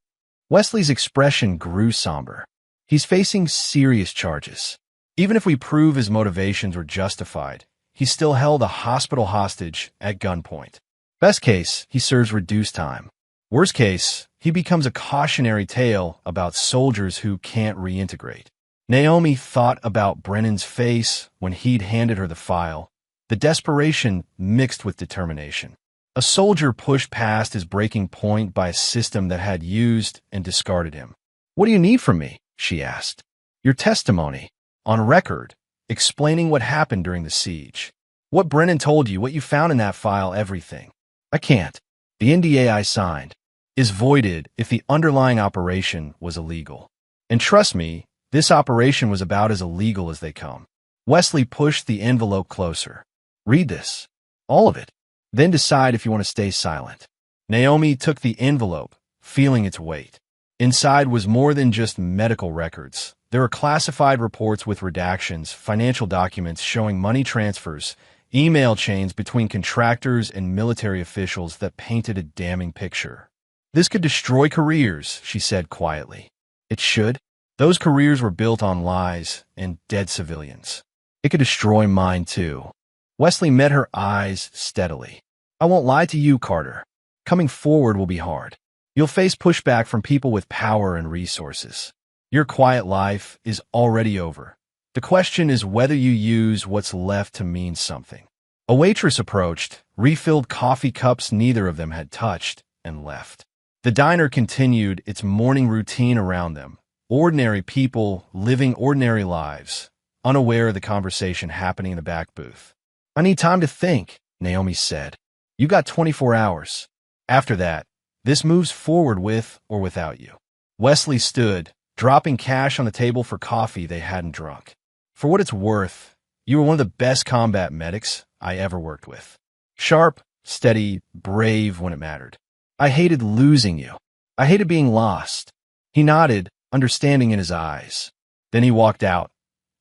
Wesley's expression grew somber. He's facing serious charges. Even if we prove his motivations were justified, he's still held a hospital hostage at gunpoint. Best case, he serves reduced time. Worst case, he becomes a cautionary tale about soldiers who can't reintegrate. Naomi thought about Brennan's face when he'd handed her the file, the desperation mixed with determination. A soldier pushed past his breaking point by a system that had used and discarded him. "What do you need from me?" she asked. "Your testimony, on record, explaining what happened during the siege. What Brennan told you, what you found in that file, everything." "I can't. The NDA I signed is voided if the underlying operation was illegal. And trust me, this operation was about as illegal as they come." Wesley pushed the envelope closer. "Read this. All of it. Then decide if you want to stay silent." Naomi took the envelope, feeling its weight. Inside was more than just medical records. There were classified reports with redactions, financial documents showing money transfers, email chains between contractors and military officials that painted a damning picture. "This could destroy careers," she said quietly. "It should. Those careers were built on lies and dead civilians. It could destroy mine too." Wesley met her eyes steadily. "I won't lie to you, Carter. Coming forward will be hard. You'll face pushback from people with power and resources. Your quiet life is already over. The question is whether you use what's left to mean something." A waitress approached, refilled coffee cups neither of them had touched, and left. The diner continued its morning routine around them. Ordinary people living ordinary lives, unaware of the conversation happening in the back booth. "I need time to think," Naomi said. "You got 24 hours. After that, this moves forward with or without you." Wesley stood, dropping cash on the table for coffee they hadn't drunk. "For what it's worth, you were one of the best combat medics I ever worked with. Sharp, steady, brave when it mattered. I hated losing you. I hated being lost." He nodded, understanding in his eyes. Then he walked out,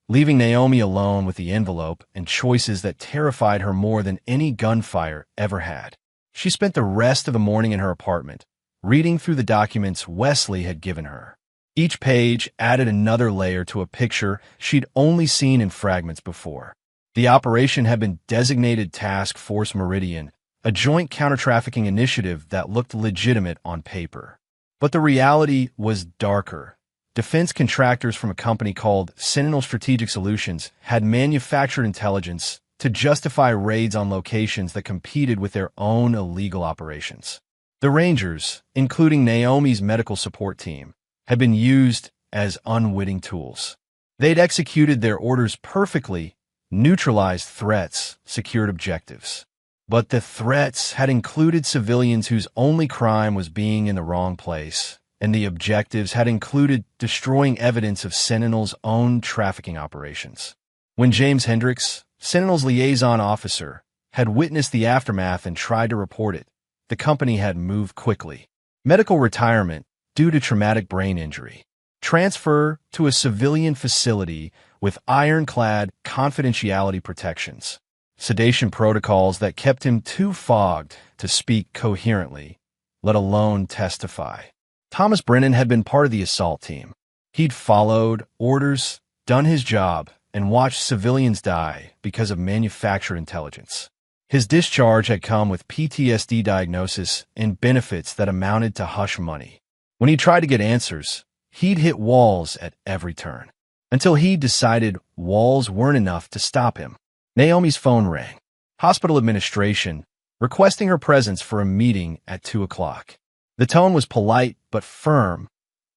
leaving Naomi alone with the envelope and choices that terrified her more than any gunfire ever had. She spent the rest of the morning in her apartment, reading through the documents Wesley had given her. Each page added another layer to a picture she'd only seen in fragments before. The operation had been designated Task Force Meridian, a joint counter-trafficking initiative that looked legitimate on paper. But the reality was darker. Defense contractors from a company called Sentinel Strategic Solutions had manufactured intelligence to justify raids on locations that competed with their own illegal operations. The Rangers, including Naomi's medical support team, had been used as unwitting tools. They'd executed their orders perfectly, neutralized threats, secured objectives. But the threats had included civilians whose only crime was being in the wrong place, and the objectives had included destroying evidence of Sentinel's own trafficking operations. When James Hendricks, Sentinel's liaison officer, had witnessed the aftermath and tried to report it, the company had moved quickly. Medical retirement due to traumatic brain injury. Transfer to a civilian facility with ironclad confidentiality protections. Sedation protocols that kept him too fogged to speak coherently, let alone testify. Thomas Brennan had been part of the assault team. He'd followed orders, done his job, and watched civilians die because of manufactured intelligence. His discharge had come with PTSD diagnosis and benefits that amounted to hush money. When he tried to get answers, he'd hit walls at every turn, until he decided walls weren't enough to stop him. Naomi's phone rang. Hospital administration, requesting her presence for a meeting at 2 o'clock. The tone was polite but firm,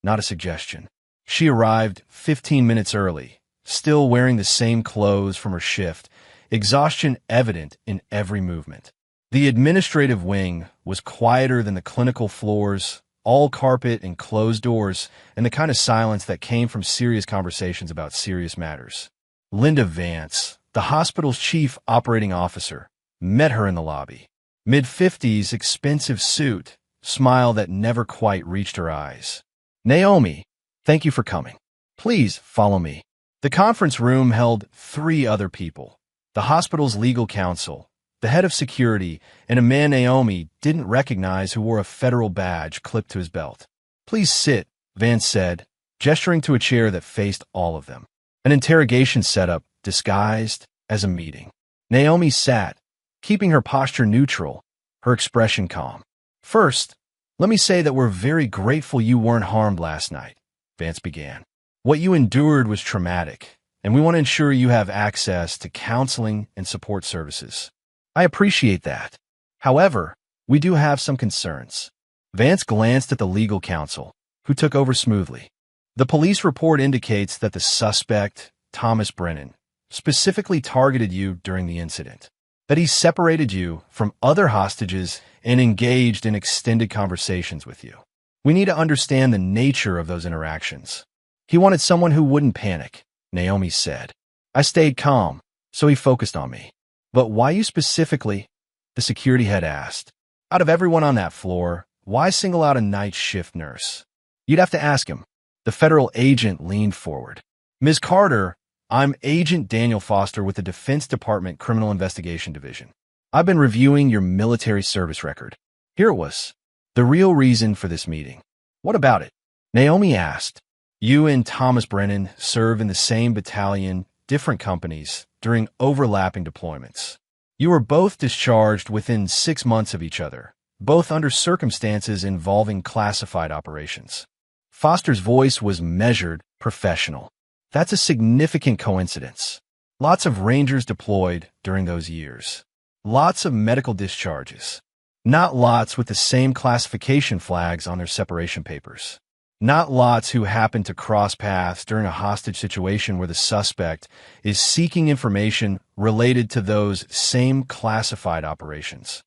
not a suggestion. She arrived 15 minutes early, still wearing the same clothes from her shift, exhaustion evident in every movement. The administrative wing was quieter than the clinical floors, all carpet and closed doors, and the kind of silence that came from serious conversations about serious matters. Linda Vance, the hospital's chief operating officer, met her in the lobby. Mid-50s, expensive suit, smile that never quite reached her eyes. "Naomi, thank you for coming. Please follow me." The conference room held 3 other people: the hospital's legal counsel, the head of security, and a man Naomi didn't recognize who wore a federal badge clipped to his belt. "Please sit," Vance said, gesturing to a chair that faced all of them. An interrogation setup disguised as a meeting. Naomi sat, keeping her posture neutral, her expression calm. "First, Let me say that we're very grateful you weren't harmed last night, Vance began. What you endured was traumatic, and we want to ensure you have access to counseling and support services. I appreciate that. However, we do have some concerns. Vance glanced at the legal counsel, who took over smoothly. The police report indicates that the suspect, Thomas Brennan, specifically targeted you during the incident, that he separated you from other hostages and engaged in extended conversations with you. We need to understand the nature of those interactions. He wanted someone who wouldn't panic, Naomi said. I stayed calm, so he focused on me. But why you specifically? The security head asked. Out of everyone on that floor, why single out a night shift nurse? You'd have to ask him. The federal agent leaned forward. Ms. Carter, I'm Agent Daniel Foster with the Defense Department Criminal Investigation Division. I've been reviewing your military service record. Here it was. The real reason for this meeting. What about it? Naomi asked. You and Thomas Brennan serve in the same battalion, different companies, during overlapping deployments. You were both discharged within 6 months of each other, both under circumstances involving classified operations. Foster's voice was measured, professional. That's a significant coincidence. Lots of Rangers deployed during those years. Lots of medical discharges. Not lots with the same classification flags on their separation papers. Not lots who happen to cross paths during a hostage situation where the suspect is seeking information related to those same classified operations.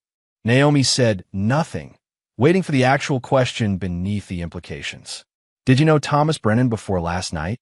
Naomi said nothing, waiting for the actual question beneath the implications. Did you know Thomas Brennan before last night?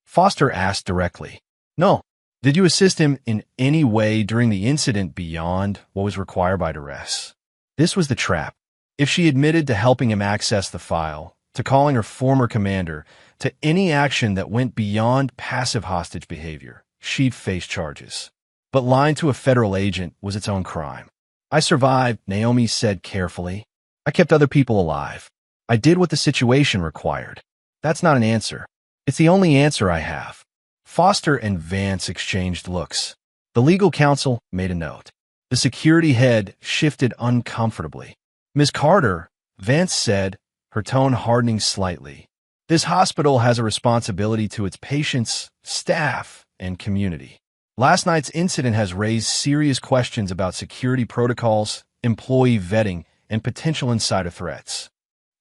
Foster asked directly. No. Did you assist him in any way during the incident beyond what was required by duress? This was the trap. If she admitted to helping him access the file, to calling her former commander, to any action that went beyond passive hostage behavior, she'd face charges. But lying to a federal agent was its own crime. I survived, Naomi said carefully. I kept other people alive. I did what the situation required. That's not an answer. It's the only answer I have. Foster and Vance exchanged looks. The legal counsel made a note. The security head shifted uncomfortably. Ms. Carter, Vance said, her tone hardening slightly. This hospital has a responsibility to its patients, staff, and community. Last night's incident has raised serious questions about security protocols, employee vetting, and potential insider threats.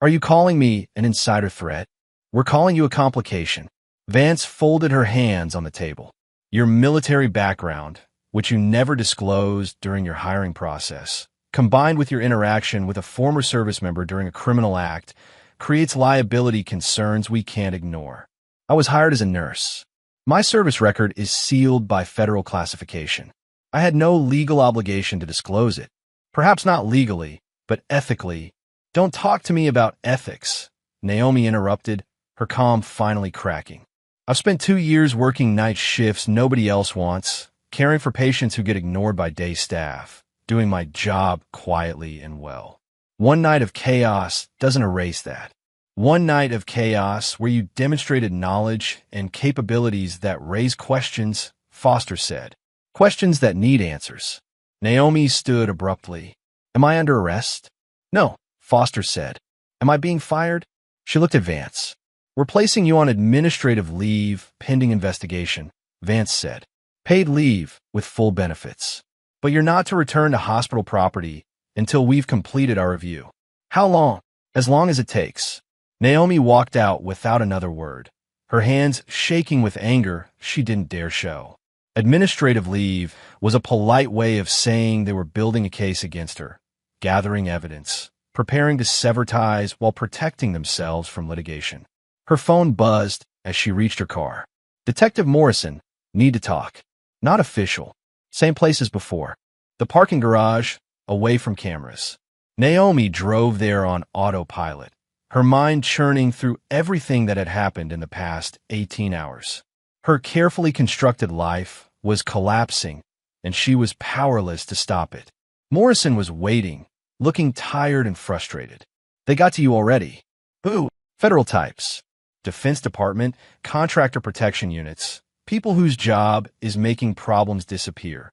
Are you calling me an insider threat? We're calling you a complication. Vance folded her hands on the table. Your military background, which you never disclosed during your hiring process, combined with your interaction with a former service member during a criminal act, creates liability concerns we can't ignore. I was hired as a nurse. My service record is sealed by federal classification. I had no legal obligation to disclose it. Perhaps not legally, but ethically. Don't talk to me about ethics, Naomi interrupted, her calm finally cracking. I've spent 2 years working night shifts nobody else wants, caring for patients who get ignored by day staff, doing my job quietly and well. One night of chaos doesn't erase that. One night of chaos where you demonstrated knowledge and capabilities that raise questions, Foster said. Questions that need answers. Naomi stood abruptly. Am I under arrest? No, Foster said. Am I being fired? She looked at Vance. We're placing you on administrative leave pending investigation, Vance said. Paid leave with full benefits. But you're not to return to hospital property until we've completed our review. How long? As long as it takes. Naomi walked out without another word, her hands shaking with anger she didn't dare show. Administrative leave was a polite way of saying they were building a case against her, gathering evidence, preparing to sever ties while protecting themselves from litigation. Her phone buzzed as she reached her car. Detective Morrison, need to talk. Not official. Same place as before. The parking garage, away from cameras. Naomi drove there on autopilot, her mind churning through everything that had happened in the past 18 hours. Her carefully constructed life was collapsing, and she was powerless to stop it. Morrison was waiting, looking tired and frustrated. They got to you already. Who? Federal types. Defense Department, contractor protection units, people whose job is making problems disappear.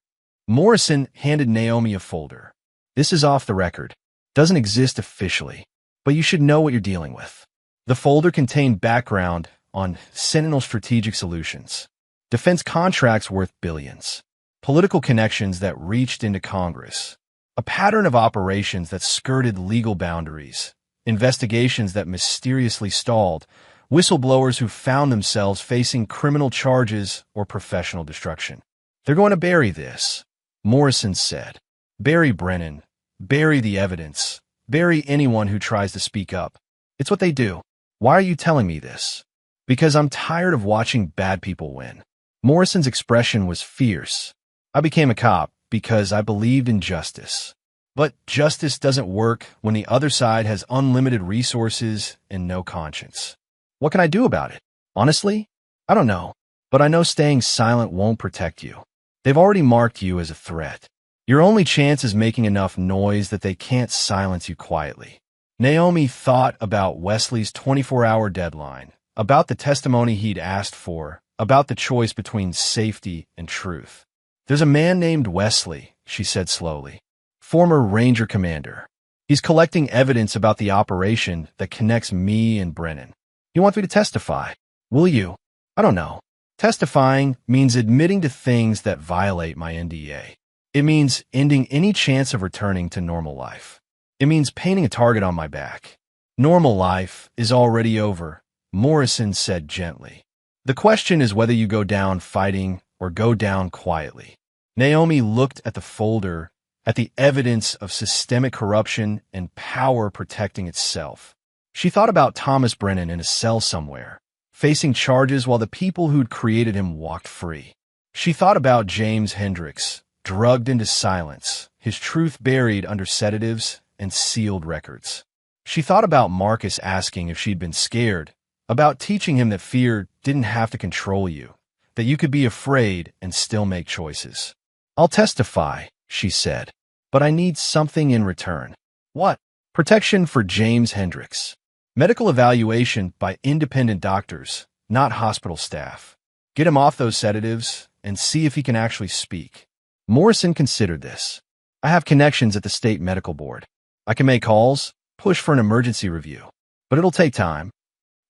Morrison handed Naomi a folder. This is off the record. Doesn't exist officially. but you should know what you're dealing with. The folder contained background on Sentinel Strategic Solutions, defense contracts worth billions, political connections that reached into Congress, a pattern of operations that skirted legal boundaries, investigations that mysteriously stalled, whistleblowers who found themselves facing criminal charges or professional destruction. They're going to bury this, Morrison said. Bury Brennan. Bury the evidence. Bury anyone who tries to speak up. It's what they do. Why are you telling me this? Because I'm tired of watching bad people win. Morrison's expression was fierce. I became a cop because I believed in justice. But justice doesn't work when the other side has unlimited resources and no conscience. What can I do about it? Honestly, I don't know. But I know staying silent won't protect you. They've already marked you as a threat. Your only chance is making enough noise that they can't silence you quietly. Naomi thought about Wesley's 24-hour deadline, about the testimony he'd asked for, about the choice between safety and truth. There's a man named Wesley, she said slowly. Former Ranger commander. He's collecting evidence about the operation that connects me and Brennan. He wants me to testify. Will you? I don't know. Testifying means admitting to things that violate my NDA. It means ending any chance of returning to normal life. It means painting a target on my back. Normal life is already over, Morrison said gently. The question is whether you go down fighting or go down quietly. Naomi looked at the folder, at the evidence of systemic corruption and power protecting itself. She thought about Thomas Brennan in a cell somewhere, facing charges while the people who'd created him walked free. She thought about James Hendricks, drugged into silence, his truth buried under sedatives and sealed records. She thought about Marcus asking if she'd been scared, about teaching him that fear didn't have to control you, that you could be afraid and still make choices. I'll testify, she said, but I need something in return. What? Protection for James Hendricks. Medical evaluation by independent doctors, not hospital staff. Get him off those sedatives and see if he can actually speak. Morrison considered this. I have connections at the state medical board. I can make calls, push for an emergency review. But it'll take time.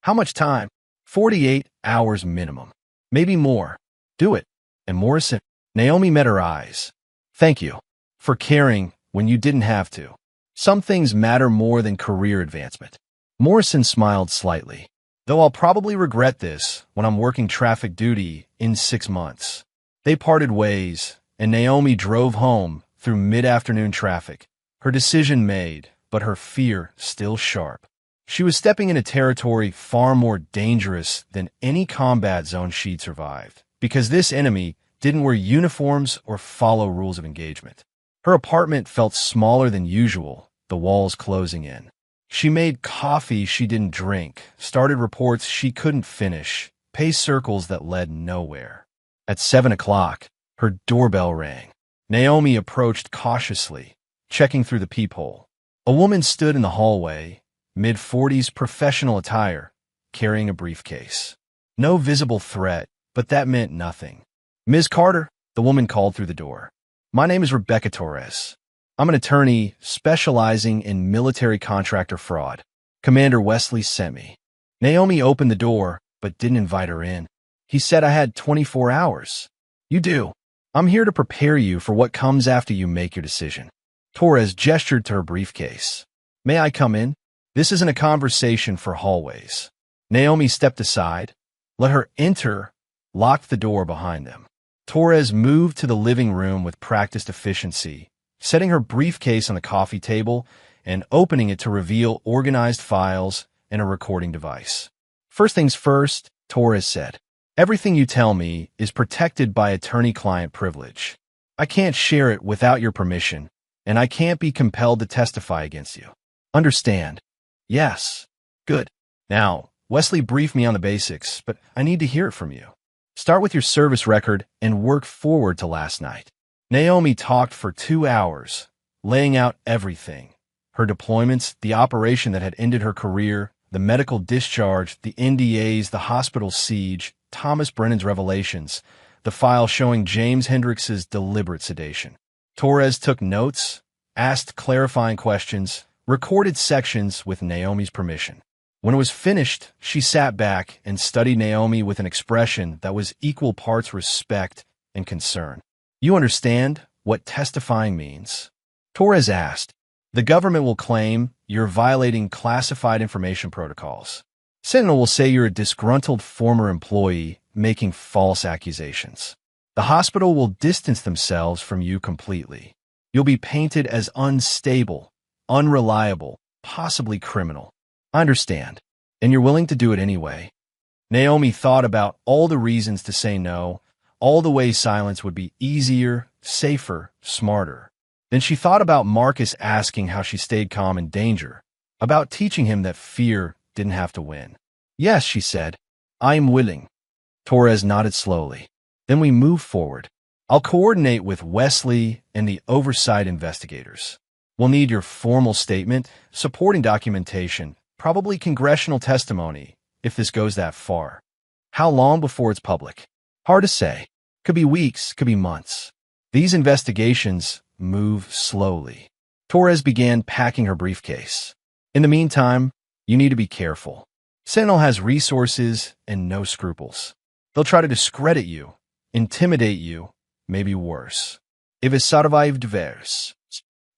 How much time? 48 hours minimum. Maybe more. Do it. And Morrison, Naomi met her eyes. Thank you for caring when you didn't have to. Some things matter more than career advancement. Morrison smiled slightly. Though I'll probably regret this when I'm working traffic duty in 6 months. They parted ways, and Naomi drove home through mid-afternoon traffic. Her decision made, but her fear still sharp. She was stepping into territory far more dangerous than any combat zone she'd survived, because this enemy didn't wear uniforms or follow rules of engagement. Her apartment felt smaller than usual, the walls closing in. She made coffee she didn't drink, started reports she couldn't finish, paced circles that led nowhere. At 7 o'clock, her doorbell rang. Naomi approached cautiously, checking through the peephole. A woman stood in the hallway, mid-40s professional attire, carrying a briefcase. No visible threat, but that meant nothing. Ms. Carter, the woman called through the door. My name is Rebecca Torres. I'm an attorney specializing in military contractor fraud. Commander Wesley sent me. Naomi opened the door, but didn't invite her in. He said I had 24 hours. You do. I'm here to prepare you for what comes after you make your decision. Torres gestured to her briefcase. May I come in? This isn't a conversation for hallways. Naomi stepped aside, let her enter, locked the door behind them. Torres moved to the living room with practiced efficiency, setting her briefcase on the coffee table and opening it to reveal organized files and a recording device. First things first, Torres said. Everything you tell me is protected by attorney-client privilege. I can't share it without your permission, and I can't be compelled to testify against you. Understand? Yes. Good. Now, Wesley briefed me on the basics, but I need to hear it from you. Start with your service record and work forward to last night. Naomi talked for 2 hours, laying out everything. Her deployments, the operation that had ended her career, the medical discharge, the NDAs, the hospital siege, Thomas Brennan's revelations, the file showing James Hendricks's deliberate sedation. Torres took notes, asked clarifying questions, recorded sections with Naomi's permission. When it was finished, she sat back and studied Naomi with an expression that was equal parts respect and concern. "You understand what testifying means?" Torres asked. "The government will claim you're violating classified information protocols. Sentinel will say you're a disgruntled former employee making false accusations. The hospital will distance themselves from you completely. You'll be painted as unstable, unreliable, possibly criminal. I understand, and you're willing to do it anyway." Naomi thought about all the reasons to say no, all the ways silence would be easier, safer, smarter. Then she thought about Marcus asking how she stayed calm in danger, about teaching him that fear didn't have to win. "Yes," she said, "I'm willing." Torres nodded slowly. "Then we move forward. I'll coordinate with Wesley and the oversight investigators. We'll need your formal statement, supporting documentation, probably congressional testimony, if this goes that far. How long before it's public? Hard to say. Could be weeks, could be months. These investigations move slowly." Torres began packing her briefcase. "In the meantime, you need to be careful. Sentinel has resources and no scruples. They'll try to discredit you, intimidate you, maybe worse. If it's survived verse.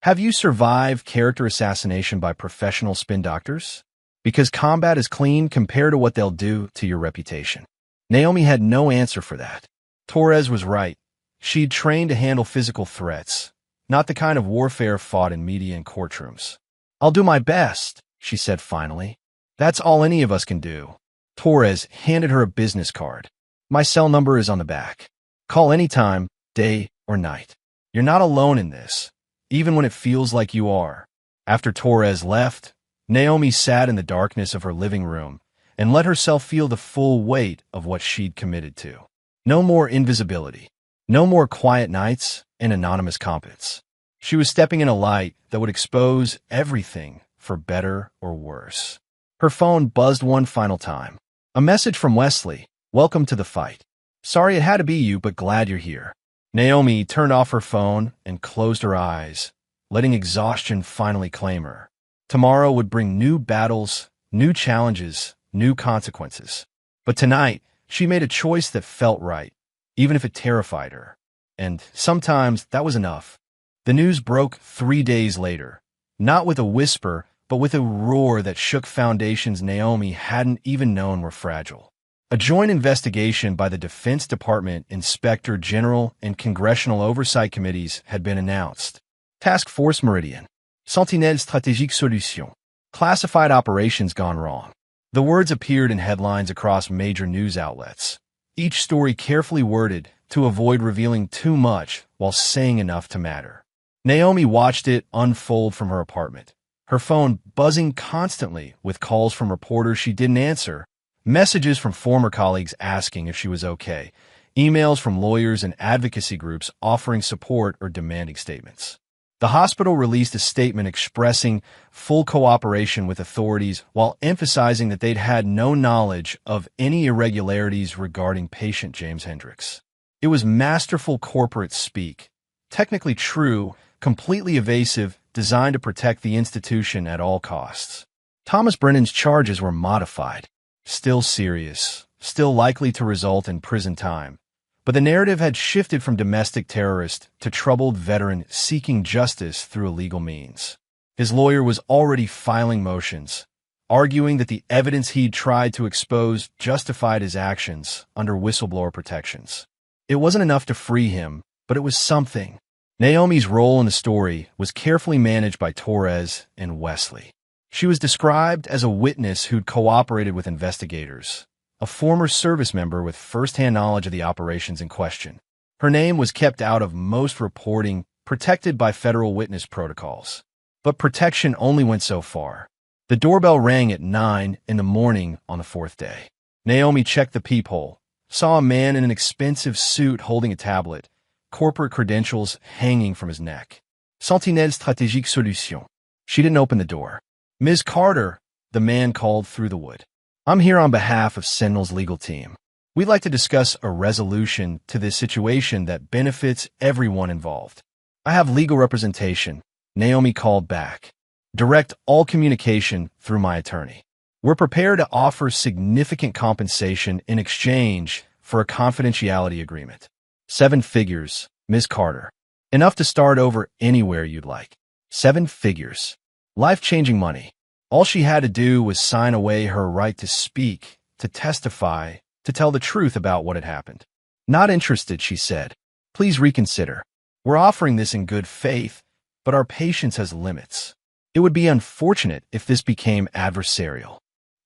Have you survived character assassination by professional spin doctors? Because combat is clean compared to what they'll do to your reputation." Naomi had no answer for that. Torres was right. She'd trained to handle physical threats, not the kind of warfare fought in media and courtrooms. "I'll do my best," she said finally. "That's all any of us can do." Torres handed her a business card. "My cell number is on the back. Call anytime, day or night. You're not alone in this, even when it feels like you are." After Torres left, Naomi sat in the darkness of her living room and let herself feel the full weight of what she'd committed to. No more invisibility. No more quiet nights and anonymous compets. She was stepping in a light that would expose everything, for better or worse. Her phone buzzed one final time. A message from Wesley. "Welcome to the fight. Sorry it had to be you, but glad you're here." Naomi turned off her phone and closed her eyes, letting exhaustion finally claim her. Tomorrow would bring new battles, new challenges, new consequences. But tonight, she made a choice that felt right, even if it terrified her. And sometimes that was enough. The news broke 3 days later, not with a whisper, but with a roar that shook foundations Naomi hadn't even known were fragile. A joint investigation by the Defense Department Inspector General and Congressional Oversight Committees had been announced. Task Force Meridian. Sentinelle Stratégique Solution. Classified operations gone wrong. The words appeared in headlines across major news outlets, each story carefully worded to avoid revealing too much while saying enough to matter. Naomi watched it unfold from her apartment, her phone buzzing constantly with calls from reporters she didn't answer, messages from former colleagues asking if she was okay, emails from lawyers and advocacy groups offering support or demanding statements. The hospital released a statement expressing full cooperation with authorities while emphasizing that they'd had no knowledge of any irregularities regarding patient James Hendricks. It was masterful corporate speak, technically true, completely evasive, designed to protect the institution at all costs. Thomas Brennan's charges were modified, still serious, still likely to result in prison time. But the narrative had shifted from domestic terrorist to troubled veteran seeking justice through illegal means. His lawyer was already filing motions, arguing that the evidence he'd tried to expose justified his actions under whistleblower protections. It wasn't enough to free him, but it was something. Naomi's role in the story was carefully managed by Torres and Wesley. She was described as a witness who'd cooperated with investigators, a former service member with first-hand knowledge of the operations in question. Her name was kept out of most reporting, protected by federal witness protocols. But protection only went so far. The doorbell rang at 9 in the morning on the 4th day. Naomi checked the peephole, saw a man in an expensive suit holding a tablet, corporate credentials hanging from his neck. Sentinelle Stratégique Solution. She didn't open the door. "Ms. Carter," the man called through the wood. "I'm here on behalf of Sentinel's legal team. We'd like to discuss a resolution to this situation that benefits everyone involved." "I have legal representation," Naomi called back. Direct all communication through my attorney. We're prepared to offer significant compensation in exchange for a confidentiality agreement. 7 figures, Ms. Carter. Enough to start over anywhere you'd like. 7 figures. Life-changing money. All she had to do was sign away her right to speak, to testify, to tell the truth about what had happened. Not interested, she said. Please reconsider. We're offering this in good faith, but our patience has limits. It would be unfortunate if this became adversarial.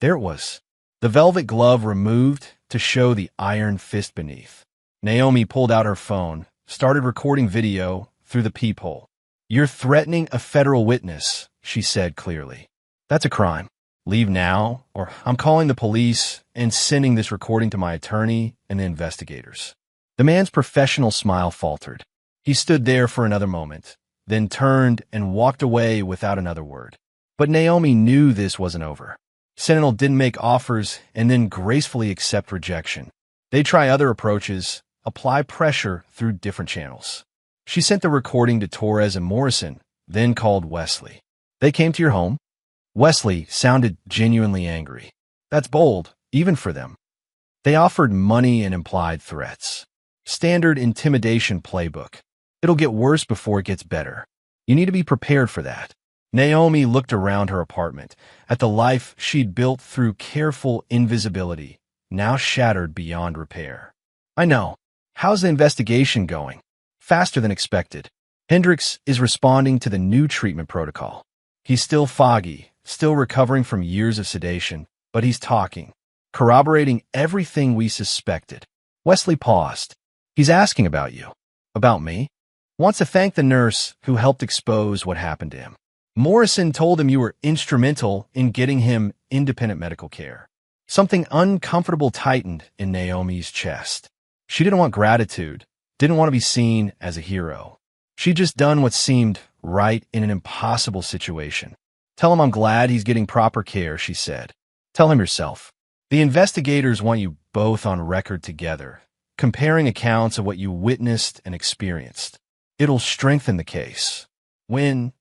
There it was. The velvet glove removed to show the iron fist beneath. Naomi pulled out her phone, started recording video through the peephole. You're threatening a federal witness, she said clearly. That's a crime. Leave now, or I'm calling the police and sending this recording to my attorney and the investigators. The man's professional smile faltered. He stood there for another moment, then turned and walked away without another word. But Naomi knew this wasn't over. Sentinel didn't make offers and then gracefully accept rejection. They'd try other approaches, apply pressure through different channels. She sent the recording to Torres and Morrison, then called Wesley. They came to your home? Wesley sounded genuinely angry. That's bold, even for them. They offered money and implied threats. Standard intimidation playbook. It'll get worse before it gets better. You need to be prepared for that. Naomi looked around her apartment, at the life she'd built through careful invisibility, now shattered beyond repair. I know. How's the investigation going? Faster than expected. Hendricks is responding to the new treatment protocol. He's still foggy, still recovering from years of sedation, but he's talking, corroborating everything we suspected. Wesley paused. He's asking about you. About me? Wants to thank the nurse who helped expose what happened to him. Morrison told him you were instrumental in getting him independent medical care. Something uncomfortable tightened in Naomi's chest. She didn't want gratitude, didn't want to be seen as a hero. She'd just done what seemed right in an impossible situation. Tell him I'm glad he's getting proper care, she said. Tell him yourself. The investigators want you both on record together, comparing accounts of what you witnessed and experienced. It'll strengthen the case. When?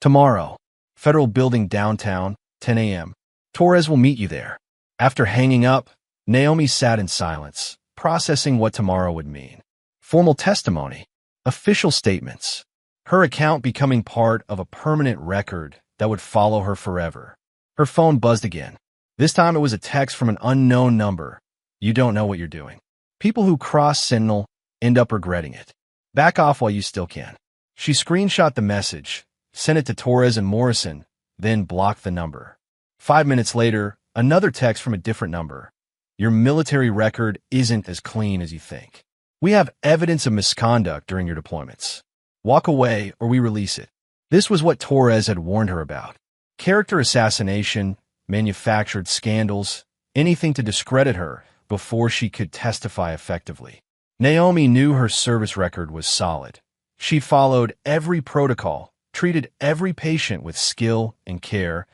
Tomorrow. Federal building downtown, 10 a.m. Torres will meet you there. After hanging up, Naomi sat in silence, processing what tomorrow would mean. Formal testimony. Official statements. Her account becoming part of a permanent record that would follow her forever. Her phone buzzed again. This time it was a text from an unknown number. You don't know what you're doing. People who cross Sentinel end up regretting it. Back off while you still can. She screenshot the message, sent it to Torres and Morrison, then blocked the number. 5 minutes later, another text from a different number. Your military record isn't as clean as you think. We have evidence of misconduct during your deployments. Walk away or we release it. This was what Torres had warned her about. Character assassination, manufactured scandals, anything to discredit her before she could testify effectively. Naomi knew her service record was solid. She followed every protocol, treated every patient with skill and care,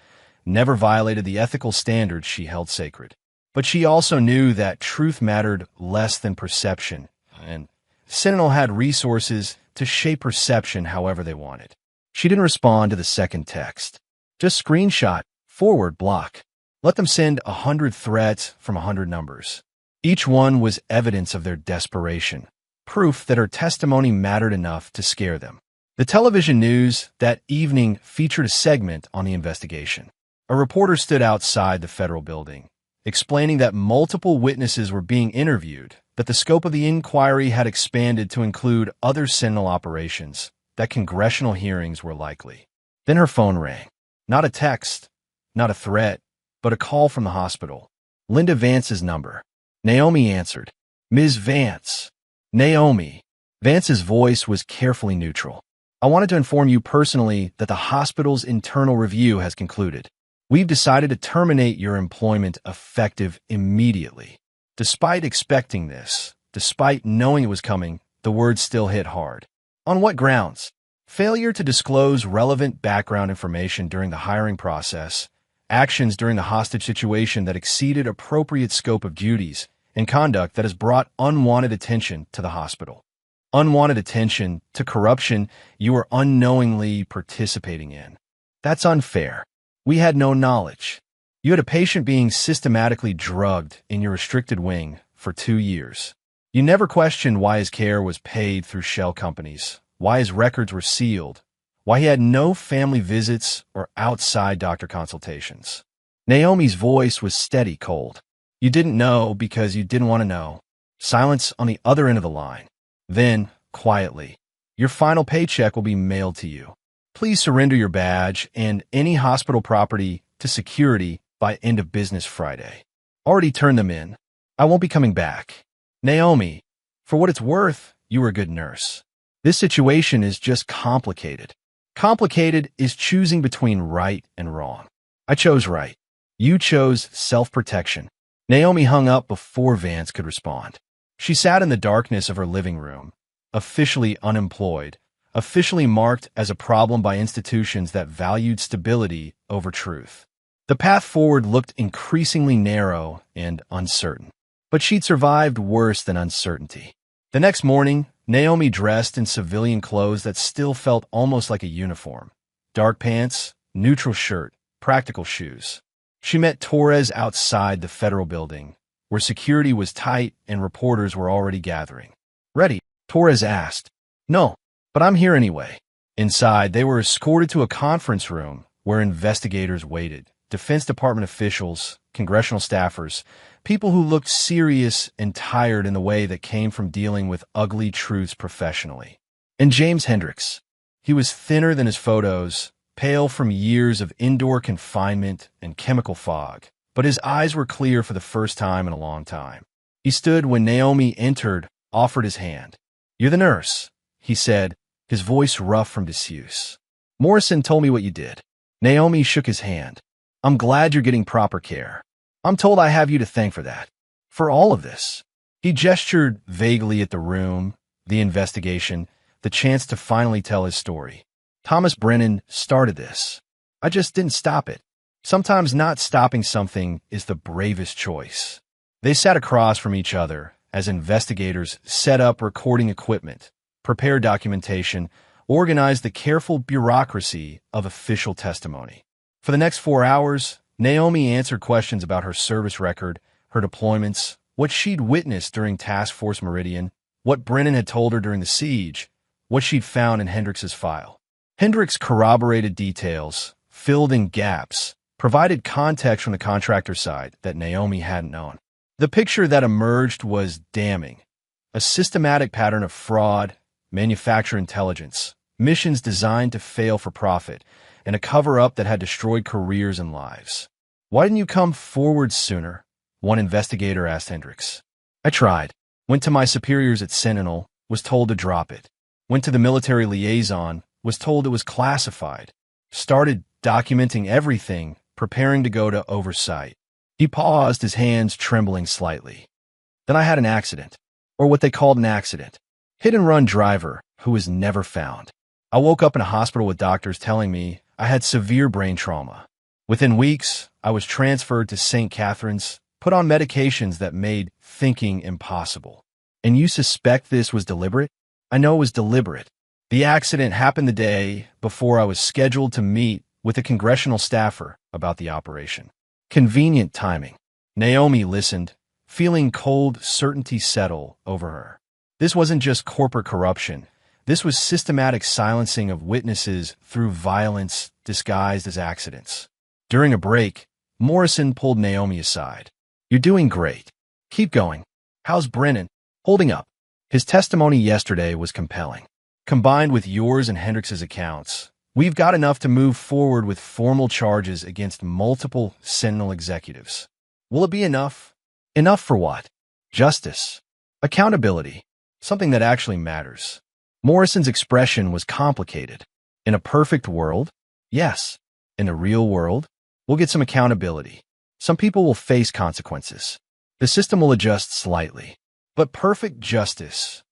never violated the ethical standards she held sacred. But she also knew that truth mattered less than perception, and Sentinel had resources to shape perception however they wanted. She didn't respond to the second text. Just screenshot, forward, block. Let them send 100 threats from 100 numbers. Each one was evidence of their desperation, proof that her testimony mattered enough to scare them. The television news that evening featured a segment on the investigation. A reporter stood outside the federal building, explaining that multiple witnesses were being interviewed, that the scope of the inquiry had expanded to include other Sentinel operations, that congressional hearings were likely. Then her phone rang. Not a text, not a threat, but a call from the hospital. Linda Vance's number. Naomi answered. Ms. Vance. Naomi. Vance's voice was carefully neutral. I wanted to inform you personally that the hospital's internal review has concluded. We've decided to terminate your employment effective immediately. Despite expecting this, despite knowing it was coming, the words still hit hard. On what grounds? Failure to disclose relevant background information during the hiring process, actions during the hostage situation that exceeded appropriate scope of duties, and conduct that has brought unwanted attention to the hospital. Unwanted attention to corruption you are unknowingly participating in. That's unfair. We had no knowledge. You had a patient being systematically drugged in your restricted wing for 2 years. You never questioned why his care was paid through shell companies, why his records were sealed, why he had no family visits or outside doctor consultations. Naomi's voice was steady cold. You didn't know because you didn't want to know. Silence on the other end of the line. Then, quietly, your final paycheck will be mailed to you. Please surrender your badge and any hospital property to security by end of business Friday. Already turned them in. I won't be coming back. Naomi, for what it's worth, you were a good nurse. This situation is just complicated. Complicated is choosing between right and wrong. I chose right. You chose self-protection. Naomi hung up before Vance could respond. She sat in the darkness of her living room, officially unemployed, officially marked as a problem by institutions that valued stability over truth. The path forward looked increasingly narrow and uncertain. But she'd survived worse than uncertainty. The next morning, Naomi dressed in civilian clothes that still felt almost like a uniform. Dark pants, neutral shirt, practical shoes. She met Torres outside the federal building, where security was tight and reporters were already gathering. Ready? Torres asked. No, but I'm here anyway. Inside, they were escorted to a conference room where investigators waited. Defense Department officials, congressional staffers, people who looked serious and tired in the way that came from dealing with ugly truths professionally. And James Hendricks. He was thinner than his photos, pale from years of indoor confinement and chemical fog, but his eyes were clear for the first time in a long time. He stood when Naomi entered, offered his hand. You're the nurse, he said, his voice rough from disuse. Morrison told me what you did. Naomi shook his hand. I'm glad you're getting proper care. I'm told I have you to thank for that. For all of this. He gestured vaguely at the room, the investigation, the chance to finally tell his story. Thomas Brennan started this. I just didn't stop it. Sometimes not stopping something is the bravest choice. They sat across from each other as investigators set up recording equipment, prepared documentation, organized the careful bureaucracy of official testimony. For the next 4 hours, Naomi answered questions about her service record, her deployments, what she'd witnessed during Task Force Meridian, what Brennan had told her during the siege, what she'd found in Hendricks' file. Hendricks corroborated details, filled in gaps, provided context from the contractor side that Naomi hadn't known. The picture that emerged was damning. A systematic pattern of fraud, manufactured intelligence, missions designed to fail for profit, and a cover-up that had destroyed careers and lives. Why didn't you come forward sooner? One investigator asked Hendricks. I tried. Went to my superiors at Sentinel, was told to drop it. Went to the military liaison, was told it was classified. Started documenting everything, preparing to go to oversight. He paused, his hands trembling slightly. Then I had an accident, or what they called an accident. Hit-and-run driver who was never found. I woke up in a hospital with doctors telling me I had severe brain trauma. Within weeks, I was transferred to St. Catherine's, put on medications that made thinking impossible. And you suspect this was deliberate? I know it was deliberate. The accident happened the day before I was scheduled to meet with a congressional staffer about the operation. Convenient timing. Naomi listened, feeling cold certainty settle over her. This wasn't just corporate corruption. This was systematic silencing of witnesses through violence disguised as accidents. During a break, Morrison pulled Naomi aside. You're doing great. Keep going. How's Brennan? Holding up. His testimony yesterday was compelling. Combined with yours and Hendricks' accounts, we've got enough to move forward with formal charges against multiple Sentinel executives. Will it be enough? Enough for what? Justice. Accountability. Something that actually matters. Morrison's expression was complicated. In a perfect world? Yes. In the real world? We'll get some accountability. Some people will face consequences. The system will adjust slightly. But perfect justice.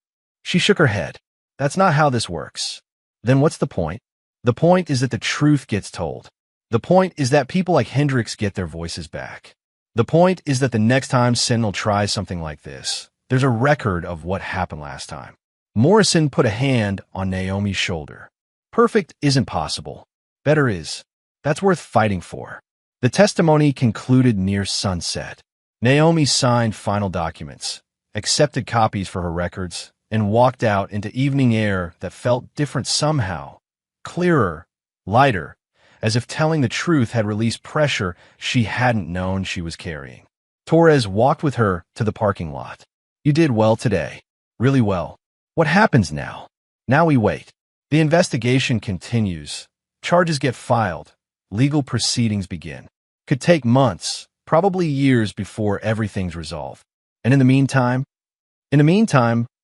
She shook her head. That's not how this works. Then what's the point? The point is that the truth gets told. The point is that people like Hendricks get their voices back. The point is that the next time Sentinel tries something like this, there's a record of what happened last time. Morrison put a hand on Naomi's shoulder. Perfect isn't possible. Better is. That's worth fighting for. The testimony concluded near sunset. Naomi signed final documents, accepted copies for her records, and walked out into evening air that felt different somehow, clearer, lighter, as if telling the truth had released pressure she hadn't known she was carrying. Torres walked with her to the parking lot. You did well today. Really well. What happens now? Now we wait. The investigation continues. Charges get filed. Legal proceedings begin. Could take months, probably years before everything's resolved. And in the meantime,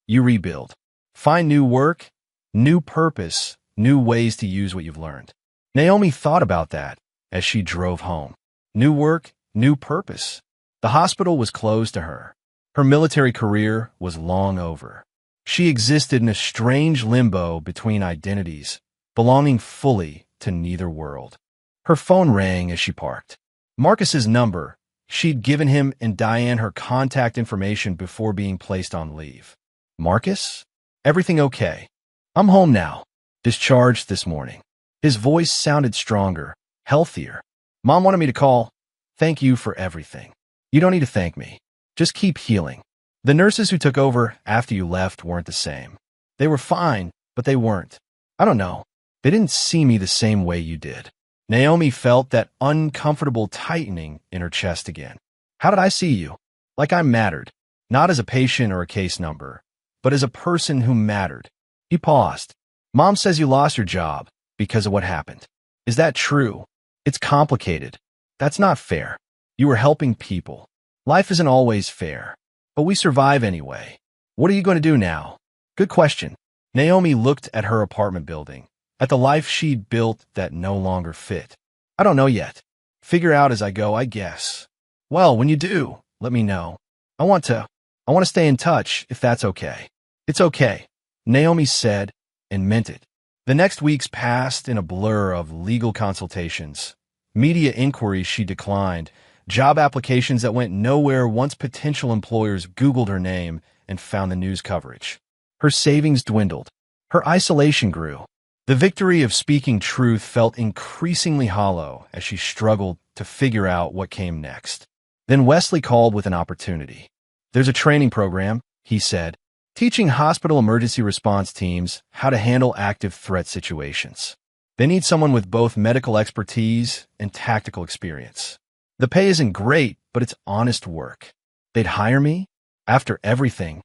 you rebuild. Find new work, new purpose, new ways to use what you've learned. Naomi thought about that as she drove home. New work, new purpose. The hospital was closed to her. Her military career was long over. She existed in a strange limbo between identities, belonging fully to neither world. Her phone rang as she parked. Marcus's number. She'd given him and Diane her contact information before being placed on leave. Marcus? Everything okay? I'm home now. Discharged this morning. His voice sounded stronger, healthier. Mom wanted me to call. Thank you for everything. You don't need to thank me. Just keep healing. The nurses who took over after you left weren't the same. They were fine, but they weren't. I don't know. They didn't see me the same way you did. Naomi felt that uncomfortable tightening in her chest again. How did I see you? Like I mattered. Not as a patient or a case number, but as a person who mattered. He paused. Mom says you lost your job because of what happened. Is that true? It's complicated. That's not fair. You were helping people. Life isn't always fair, but we survive anyway. What are you going to do now? Good question. Naomi looked at her apartment building, at the life she'd built that no longer fit. I don't know yet. Figure out as I go, I guess. Well, when you do, let me know. I want to stay in touch, if that's okay. It's okay, Naomi said, and meant it. The next weeks passed in a blur of legal consultations, media inquiries she declined, job applications that went nowhere once potential employers Googled her name and found the news coverage. Her savings dwindled. Her isolation grew. The victory of speaking truth felt increasingly hollow as she struggled to figure out what came next. Then Wesley called with an opportunity. There's a training program, he said, teaching hospital emergency response teams how to handle active threat situations. They need someone with both medical expertise and tactical experience. The pay isn't great, but it's honest work. They'd hire me? After everything.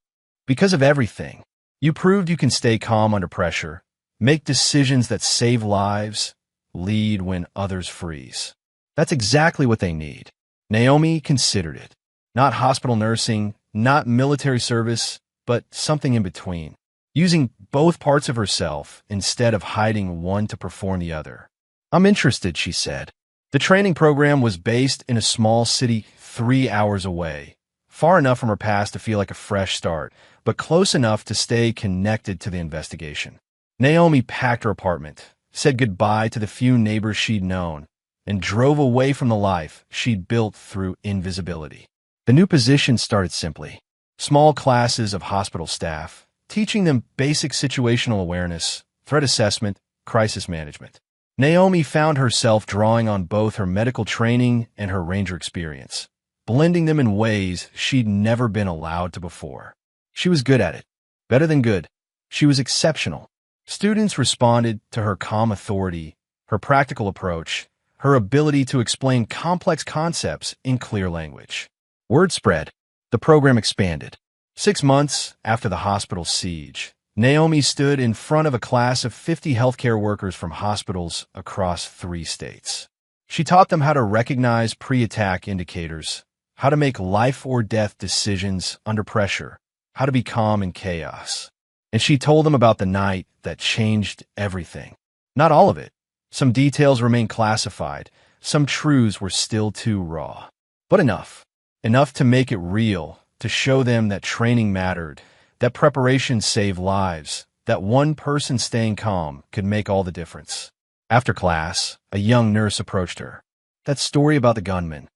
Because of everything. You proved you can stay calm under pressure, make decisions that save lives, lead when others freeze. That's exactly what they need. Naomi considered it. Not hospital nursing, not military service, but something in between. Using both parts of herself instead of hiding one to perform the other. I'm interested, she said. The training program was based in a small city 3 hours away, far enough from her past to feel like a fresh start, but close enough to stay connected to the investigation. Naomi packed her apartment, said goodbye to the few neighbors she'd known, and drove away from the life she'd built through invisibility. The new position started simply. Small classes of hospital staff, teaching them basic situational awareness, threat assessment, crisis management. Naomi found herself drawing on both her medical training and her ranger experience, blending them in ways she'd never been allowed to before. She was good at it. Better than good. She was exceptional. Students responded to her calm authority, her practical approach, her ability to explain complex concepts in clear language. Word spread. The program expanded. 6 months after the hospital siege, Naomi stood in front of a class of 50 healthcare workers from hospitals across 3 states. She taught them how to recognize pre-attack indicators, how to make life-or-death decisions under pressure, how to be calm in chaos. And she told them about the night that changed everything. Not all of it. Some details remained classified. Some truths were still too raw. But enough. Enough to make it real, to show them that training mattered, that preparation saved lives, that one person staying calm could make all the difference. After class, a young nurse approached her. That story about the gunman.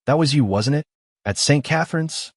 That was you, wasn't it? At St. Catherine's?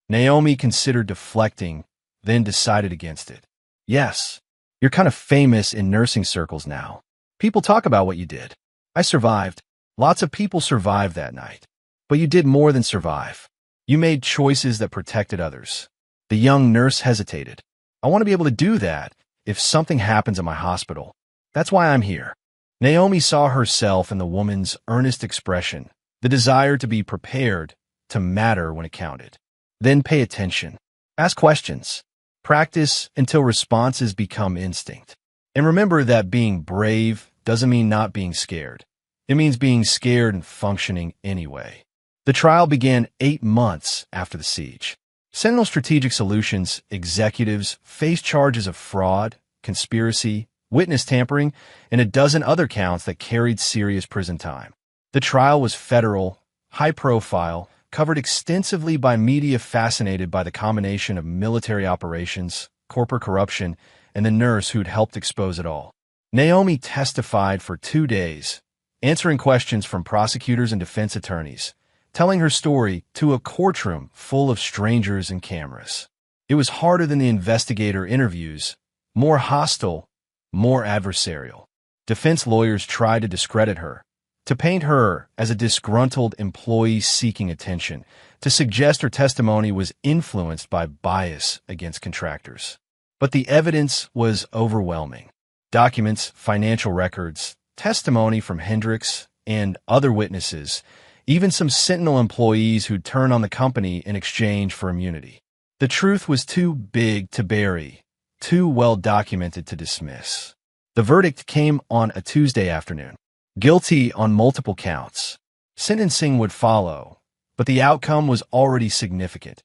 Naomi considered deflecting, then decided against it. Yes. You're kind of famous in nursing circles now. People talk about what you did. I survived. Lots of people survived that night. But you did more than survive. You made choices that protected others. The young nurse hesitated. I want to be able to do that if something happens at my hospital. That's why I'm here. Naomi saw herself in the woman's earnest expression, the desire to be prepared, to matter when it counted. Then pay attention. Ask questions. Practice until responses become instinct. And remember that being brave doesn't mean not being scared. It means being scared and functioning anyway. The trial began 8 months after the siege. Sentinel Strategic Solutions executives faced charges of fraud, conspiracy, witness tampering, and a dozen other counts that carried serious prison time. The trial was federal, high-profile, covered extensively by media fascinated by the combination of military operations, corporate corruption, and the nurse who'd helped expose it all. Naomi testified for 2 days, answering questions from prosecutors and defense attorneys, telling her story to a courtroom full of strangers and cameras. It was harder than the investigator interviews, more hostile, more adversarial. Defense lawyers tried to discredit her, to paint her as a disgruntled employee seeking attention, to suggest her testimony was influenced by bias against contractors. But the evidence was overwhelming. Documents, financial records, testimony from Hendricks and other witnesses, even some Sentinel employees who'd turn on the company in exchange for immunity. The truth was too big to bury, too well documented to dismiss. The verdict came on a Tuesday afternoon. Guilty on multiple counts. Sentencing would follow, but the outcome was already significant.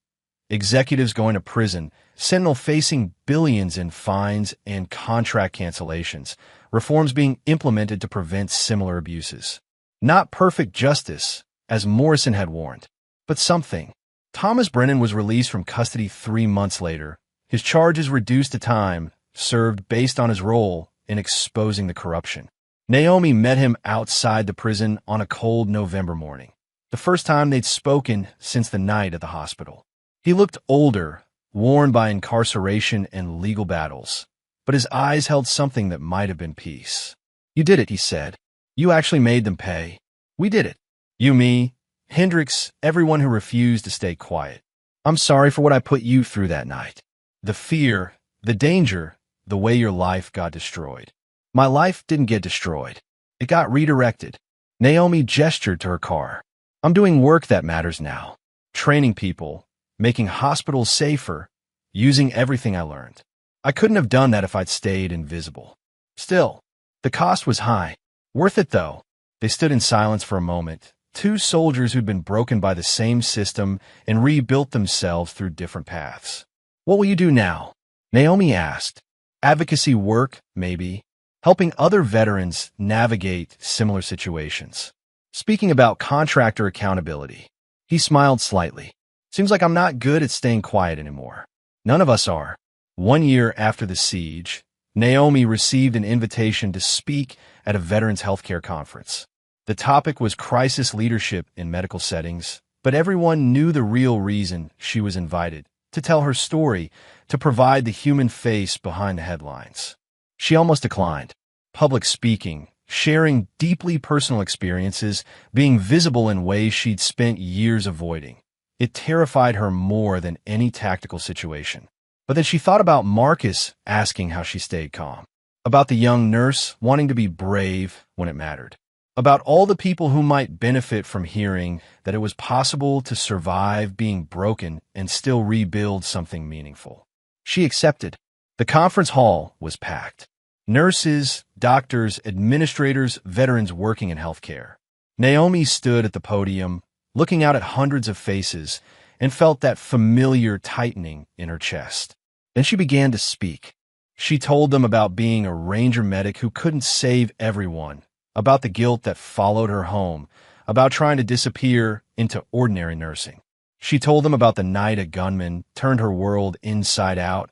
Executives going to prison, Sentinel facing billions in fines and contract cancellations, reforms being implemented to prevent similar abuses. Not perfect justice, as Morrison had warned, but something. Thomas Brennan was released from custody 3 months later, his charges reduced to time served based on his role in exposing the corruption. Naomi met him outside the prison on a cold November morning, the first time they'd spoken since the night at the hospital. He looked older, worn by incarceration and legal battles, but his eyes held something that might have been peace. "You did it," he said. "You actually made them pay. We did it. You, me, Hendricks, everyone who refused to stay quiet. I'm sorry for what I put you through that night. The fear, the danger, the way your life got destroyed. My life didn't get destroyed. It got redirected." Naomi gestured to her car. "I'm doing work that matters now. Training people, making hospitals safer, using everything I learned. I couldn't have done that if I'd stayed invisible. Still, the cost was high. Worth it, though." They stood in silence for a moment, two soldiers who'd been broken by the same system and rebuilt themselves through different paths. "What will you do now?" Naomi asked. "Advocacy work, maybe. Helping other veterans navigate similar situations. Speaking about contractor accountability." He smiled slightly. "Seems like I'm not good at staying quiet anymore. None of us are." 1 year after the siege, Naomi received an invitation to speak at a veterans healthcare conference. The topic was crisis leadership in medical settings, but everyone knew the real reason she was invited, to tell her story, to provide the human face behind the headlines. She almost declined. Public speaking, sharing deeply personal experiences, being visible in ways she'd spent years avoiding. It terrified her more than any tactical situation. But then she thought about Marcus asking how she stayed calm, about the young nurse wanting to be brave when it mattered, about all the people who might benefit from hearing that it was possible to survive being broken and still rebuild something meaningful. She accepted. The conference hall was packed. Nurses, doctors, administrators, veterans working in healthcare. Naomi stood at the podium, looking out at hundreds of faces, and felt that familiar tightening in her chest. Then she began to speak. She told them about being a ranger medic who couldn't save everyone, about the guilt that followed her home, about trying to disappear into ordinary nursing. She told them about the night a gunman turned her world inside out,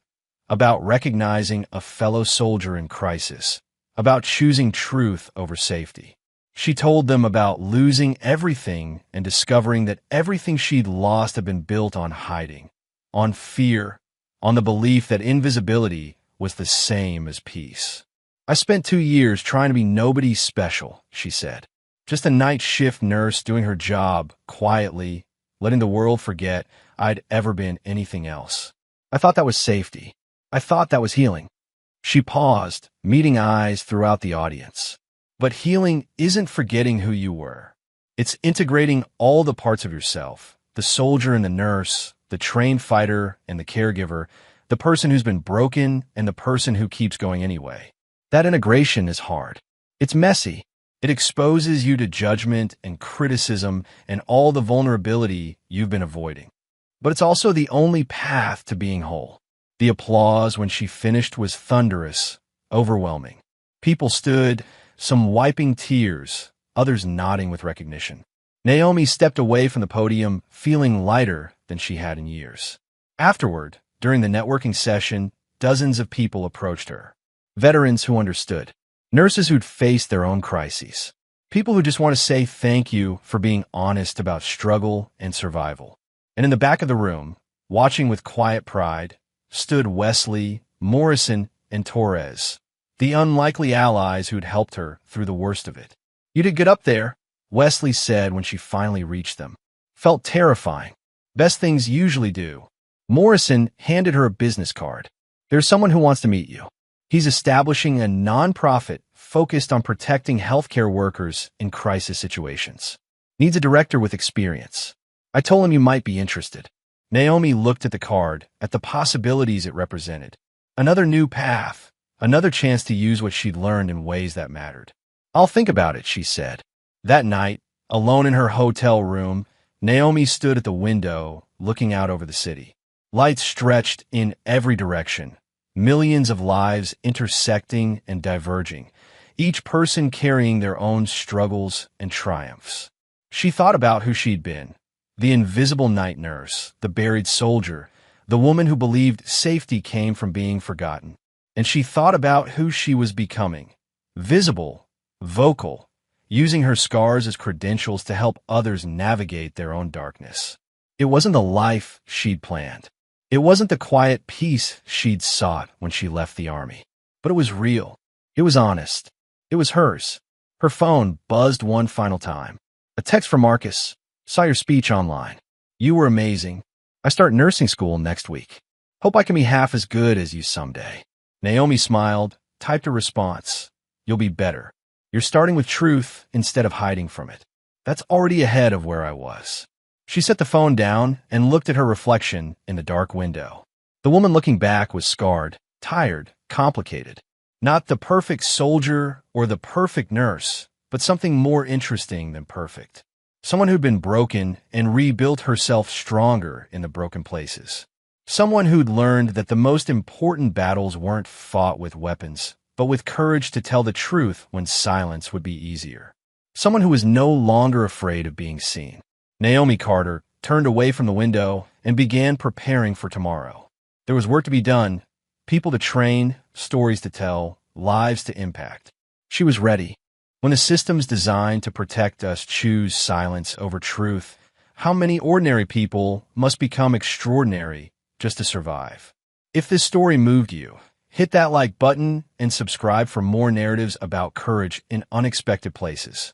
about recognizing a fellow soldier in crisis, about choosing truth over safety. She told them about losing everything and discovering that everything she'd lost had been built on hiding, on fear, on the belief that invisibility was the same as peace. I spent 2 years trying to be nobody special, she said. Just a night shift nurse doing her job quietly, letting the world forget I'd ever been anything else. I thought that was safety. I thought that was healing. She paused, meeting eyes throughout the audience. But healing isn't forgetting who you were. It's integrating all the parts of yourself, the soldier and the nurse, the trained fighter and the caregiver, the person who's been broken and the person who keeps going anyway. That integration is hard. It's messy. It exposes you to judgment and criticism and all the vulnerability you've been avoiding. But it's also the only path to being whole. The applause when she finished was thunderous, overwhelming. People stood, some wiping tears, others nodding with recognition. Naomi stepped away from the podium, feeling lighter than she had in years. Afterward, during the networking session, dozens of people approached her. Veterans who understood. Nurses who'd faced their own crises. People who just want to say thank you for being honest about struggle and survival. And in the back of the room, watching with quiet pride, stood Wesley, Morrison, and Torres, the unlikely allies who'd helped her through the worst of it. "You did good up there," Wesley said when she finally reached them. "Felt terrifying. Best things usually do." Morrison handed her a business card. "There's someone who wants to meet you. He's establishing a nonprofit focused on protecting healthcare workers in crisis situations. Needs a director with experience. I told him you might be interested." Naomi looked at the card, at the possibilities it represented. Another new path, another chance to use what she'd learned in ways that mattered. "I'll think about it," she said. That night, alone in her hotel room, Naomi stood at the window, looking out over the city. Lights stretched in every direction, millions of lives intersecting and diverging, each person carrying their own struggles and triumphs. She thought about who she'd been. The invisible night nurse, the buried soldier, the woman who believed safety came from being forgotten. And she thought about who she was becoming. Visible, vocal, using her scars as credentials to help others navigate their own darkness. It wasn't the life she'd planned. It wasn't the quiet peace she'd sought when she left the army. But it was real. It was honest. It was hers. Her phone buzzed one final time. A text from Marcus. "Saw your speech online. You were amazing. I start nursing school next week. Hope I can be half as good as you someday." Naomi smiled, typed a response. "You'll be better. You're starting with truth instead of hiding from it. That's already ahead of where I was." She set the phone down and looked at her reflection in the dark window. The woman looking back was scarred, tired, complicated. Not the perfect soldier or the perfect nurse, but something more interesting than perfect. Someone who'd been broken and rebuilt herself stronger in the broken places. Someone who'd learned that the most important battles weren't fought with weapons, but with courage to tell the truth when silence would be easier. Someone who was no longer afraid of being seen. Naomi Carter turned away from the window and began preparing for tomorrow. There was work to be done, people to train, stories to tell, lives to impact. She was ready. When the systems designed to protect us choose silence over truth, how many ordinary people must become extraordinary just to survive? If this story moved you, hit that like button and subscribe for more narratives about courage in unexpected places.